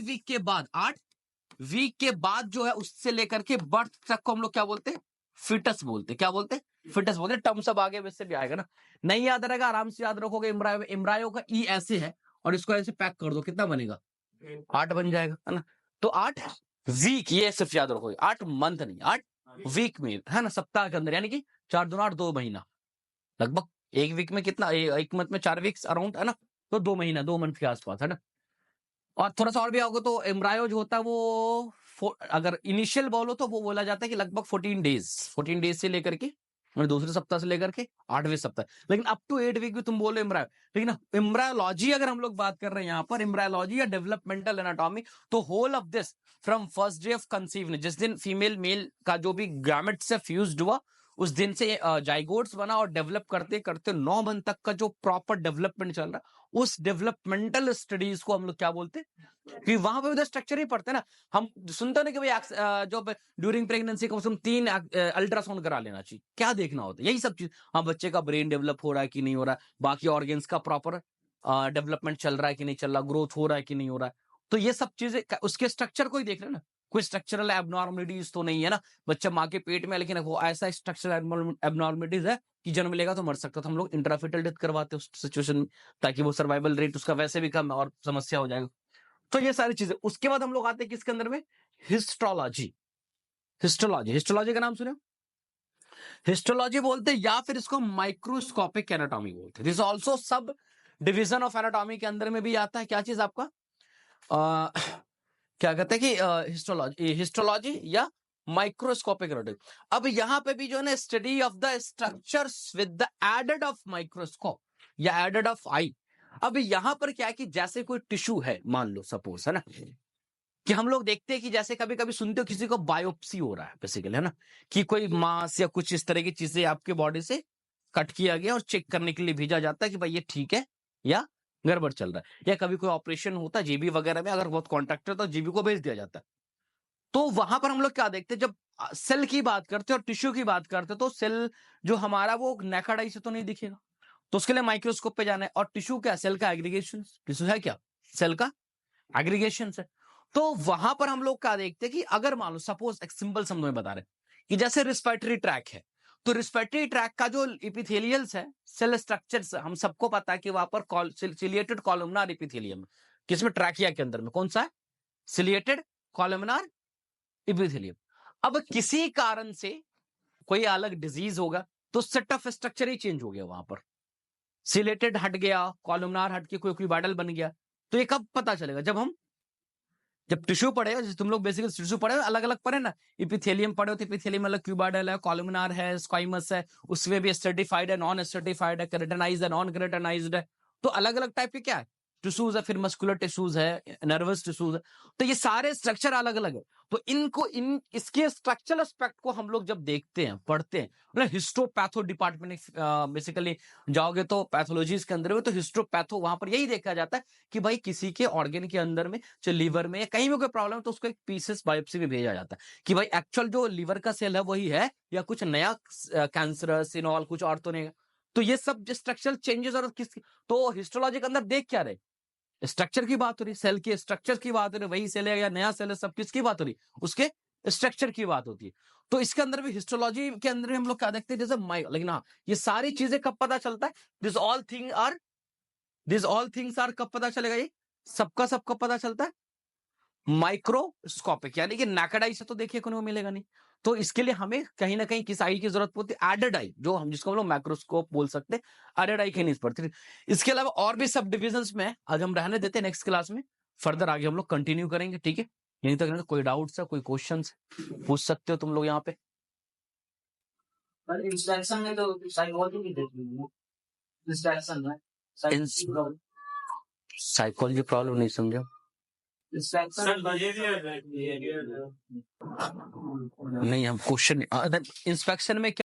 वीक के बाद जो है उससे लेकर के बर्थ तक को हम लोग क्या बोलते हैं, फिटस बोलते हैं। क्या बोलते हैं, फिटस बोलते हैं। टर्म सब आगे वैसे भी आएगा ना, नहीं याद रहेगा आराम से याद रखोगे। एम्ब्रायो, एम्ब्रायो का ई ऐसे है और इसको ऐसे पैक कर दो, कितना बनेगा, 8 बन जाएगा, है ना। तो 8 वीक, ये सिर्फ याद रखोगे, 8 मंथ नहीं, 8 वीक में, है ना, सप्ताह के अंदर, यानी कि 4 दूना 8, 2 महीना लगभग। एक वीक में कितना, एक मंथ में 4 वीक्स अराउंड, है ना, तो 2 महीना, 2 मंथ के आसपास, है ना। और थोड़ा सा और भी होगा तो एम्ब्रायो जो होता है वो अगर इनिशियल बोलो तो वो बोला जाता है कि लगभग 14 डेज से लेकर के, और दूसरे सप्ताह से लेकर के 8वें सप्ताह, लेकिन अप टू 8 वीक भी तुम बोलो एम्ब्रायो। लेकिन एम्ब्रायोलॉजी अगर हम लोग बात कर रहे हैं यहाँ पर, एम्ब्रायोलॉजी या डेवलपमेंटल एनाटॉमी, तो whole of this from first day of conceive, जिस दिन फीमेल मेल का जो भी गैमेट से फ्यूज्ड हुआ उस दिन से जाइगोट्स बना, और डेवलप करते करते 9 मंथ तक का जो प्रॉपर डेवलपमेंट चल रहा है, उस डेवलपमेंटल स्टडीज को हम लोग क्या बोलते हैं, कि वहां पे उधर स्ट्रक्चर ही पढ़ते हैं ना। हम सुनते हैं ना कि भाई जो ड्यूरिंग प्रेगनेंसी को 3 अल्ट्रासाउंड करा लेना चाहिए, क्या देखना होता है, यही सब चीज। हाँ, बच्चे का ब्रेन डेवलप हो रहा है कि नहीं हो रहा है, बाकी ऑर्गेन्स का प्रॉपर डेवलपमेंट चल रहा है कि नहीं चल रहा, ग्रोथ हो रहा है कि नहीं हो रहा है, तो ये सब चीजें उसके स्ट्रक्चर को ही देख रहे हैं ना। कोई स्ट्रक्चरल एबनॉर्मलिटीज तो नहीं है ना, बच्चा माँ के पेट में, लेकिन वो ऐसा स्ट्रक्चरल एबनॉर्मलिटीज है कि जन्म लेगा तो मर सकता, तो हम लोग इंट्राफिटल डेथ करवाते हैं उस सिचुएशन में, ताकि वो सर्वाइवल रेट उसका वैसे भी कम और समस्या हो जाएगा। तो ये सारी चीजें। उसके बाद हम लोग आते हैं किसके अंदर में, हिस्टोलॉजी। हिस्टोलॉजी का नाम सुने, हिस्टोलॉजी बोलते हैं, या फिर इसको माइक्रोस्कोपिक एनाटॉमी बोलते हैं। This also sub division of anatomy के अंदर में भी आता है। क्या चीज आपका, क्या कहते हैं कि हिस्टोलॉजी या माइक्रोस्कोपिक एनाटॉमी। अब यहां पे भी जो है ना, study of the structures with the aided of microscope या एडेड ऑफ आई। अब यहां पर क्या है कि जैसे कोई टिश्यू है, मान लो सपोज, है ना, कि हम लोग देखते हैं कि जैसे कभी कभी सुनते हो किसी को बायोप्सी हो रहा है बेसिकली, है ना, कि कोई मांस या कुछ इस तरह की चीजें आपके बॉडी से कट किया गया और चेक करने के लिए भेजा जाता है कि भाई ये ठीक है या गड़बड़ चल रहा है। या कभी कोई ऑपरेशन होता है जीबी वगैरह में, अगर बहुत कॉन्ट्रैक्टर तो जीबी को भेज दिया जाता है। तो वहां पर हम लोग क्या देखते हैं, जब सेल की बात करते हैं और टिश्यू की बात करते हैं, तो सेल जो हमारा वो नेकेड आई से तो नहीं दिखेगा, तो उसके लिए माइक्रोस्कोप पे जाना है। और टिश्यू क्या, सेल का एग्रीगेशन, टिश्यू है क्या, सेल का एग्रीगेशन है। तो वहां पर हम लोग क्या देखते हैं कि अगर मान लो सपोज एक सिंपल शब्दों में बता रहे हैं कि जैसे रिस्पिरेटरी ट्रैक है, तो रिस्पिरेटरी ट्रैक का जो इपिथेलियल्स है, सेल स्ट्रक्चर्स, हम सबको पता है कि वहां पर सिलिएटेड कॉलमनार इपिथेलियम, किसमें, ट्रैकिया के अंदर में, कौन सा है, सिलिएटेड कॉलमनार इपिथेलियम। अब किसी कारण से कोई अलग डिजीज होगा तो set of structure he change हो गया, वहां पर सिलेटेड हट गया, कॉलमनार हट के कोई क्यूबाइडल बन गया। तो ये कब पता चलेगा, जब टिश्यू पढ़े, जैसे तुम लोग बेसिकली टिश्यू पढ़े अलग अलग पढ़े ना, इपिथेलियम पढ़े हो तो इपिथेलियम अलग, क्यूबाइडल है, कॉलमनार है, स्क्वाइमस है, उसमें भी स्ट्रेटिफाइड है, नॉन स्ट्रेटिफाइड है, केराटिनाइज्ड है, नॉन केराटिनाइज्ड है। तो अलग अलग टाइप के क्या है, टिश्यूज है, फिर मस्कुलर टिश्यूज है, नर्वस टिश्यूज है। तो ये सारे स्ट्रक्चर अलग अलग है। तो इसके स्ट्रक्चरल एस्पेक्ट को हम लोग जब देखते हैं, पढ़ते हैं, मतलब हिस्टोपैथो डिपार्टमेंट बेसिकली जाओगे तो पैथोलॉजीज के अंदर में, तो हिस्टोपैथो वहां पर यही देखा जाता है कि भाई किसी के ऑर्गन के अंदर में, चाहे लीवर में या कहीं भी कोई प्रॉब्लम है, तो उसको एक पीसेस बायोप्सी में भेजा जाता है कि भाई एक्चुअल जो लीवर का सेल है वही है या कुछ नया कैंसर सिनॉल कुछ और तो नहीं है। तो ये सब स्ट्रक्चरल चेंजेस और किस, तो हिस्टोलॉजी के अंदर देख क्या रहे, स्ट्रक्चर की बात हो रही, सेल के स्ट्रक्चर की बात हो रही, वही सेल है या नया सेल है, सब किसकी बात हो रही, उसके स्ट्रक्चर की बात होती है। तो इसके अंदर भी हिस्टोलॉजी के अंदर भी हम लोग क्या देखते हैं, जैसे लेकिन हाँ, ये सारी चीजें कब पता चलता है, दिस ऑल थिंग्स आर कब पता चलेगा, ये सबका सब कब पता चलता है, माइक्रोस्कोपिक, यानी कि नेकेड आई से तो देखिए को मिलेगा नहीं। तो इसके लिए हमें कहीं ना कहीं किस आई की जरूरत पड़ती है, एडेड आई, जो हम जिसको हम लोग माइक्रोस्कोप बोल सकते हैं, एडेड आई की नहीं पड़ती। इसके अलावा और भी सब डिविजन्स में आज हम रहने देते हैं, नेक्स्ट क्लास में फर्दर आगे हम लोग कंटिन्यू करेंगे, ठीक है। यहीं तक कोई डाउट्स है, कोई क्वेश्चन पूछ सकते हो तुम लोग यहाँ पे। इंस्ट्रक्शन में तो साइकोलॉजी भी देखी है, इंस्ट्रक्शन में साइकोलॉजी प्रॉब्लम नहीं समझा, नहीं हम क्वेश्चन इंस्पेक्शन में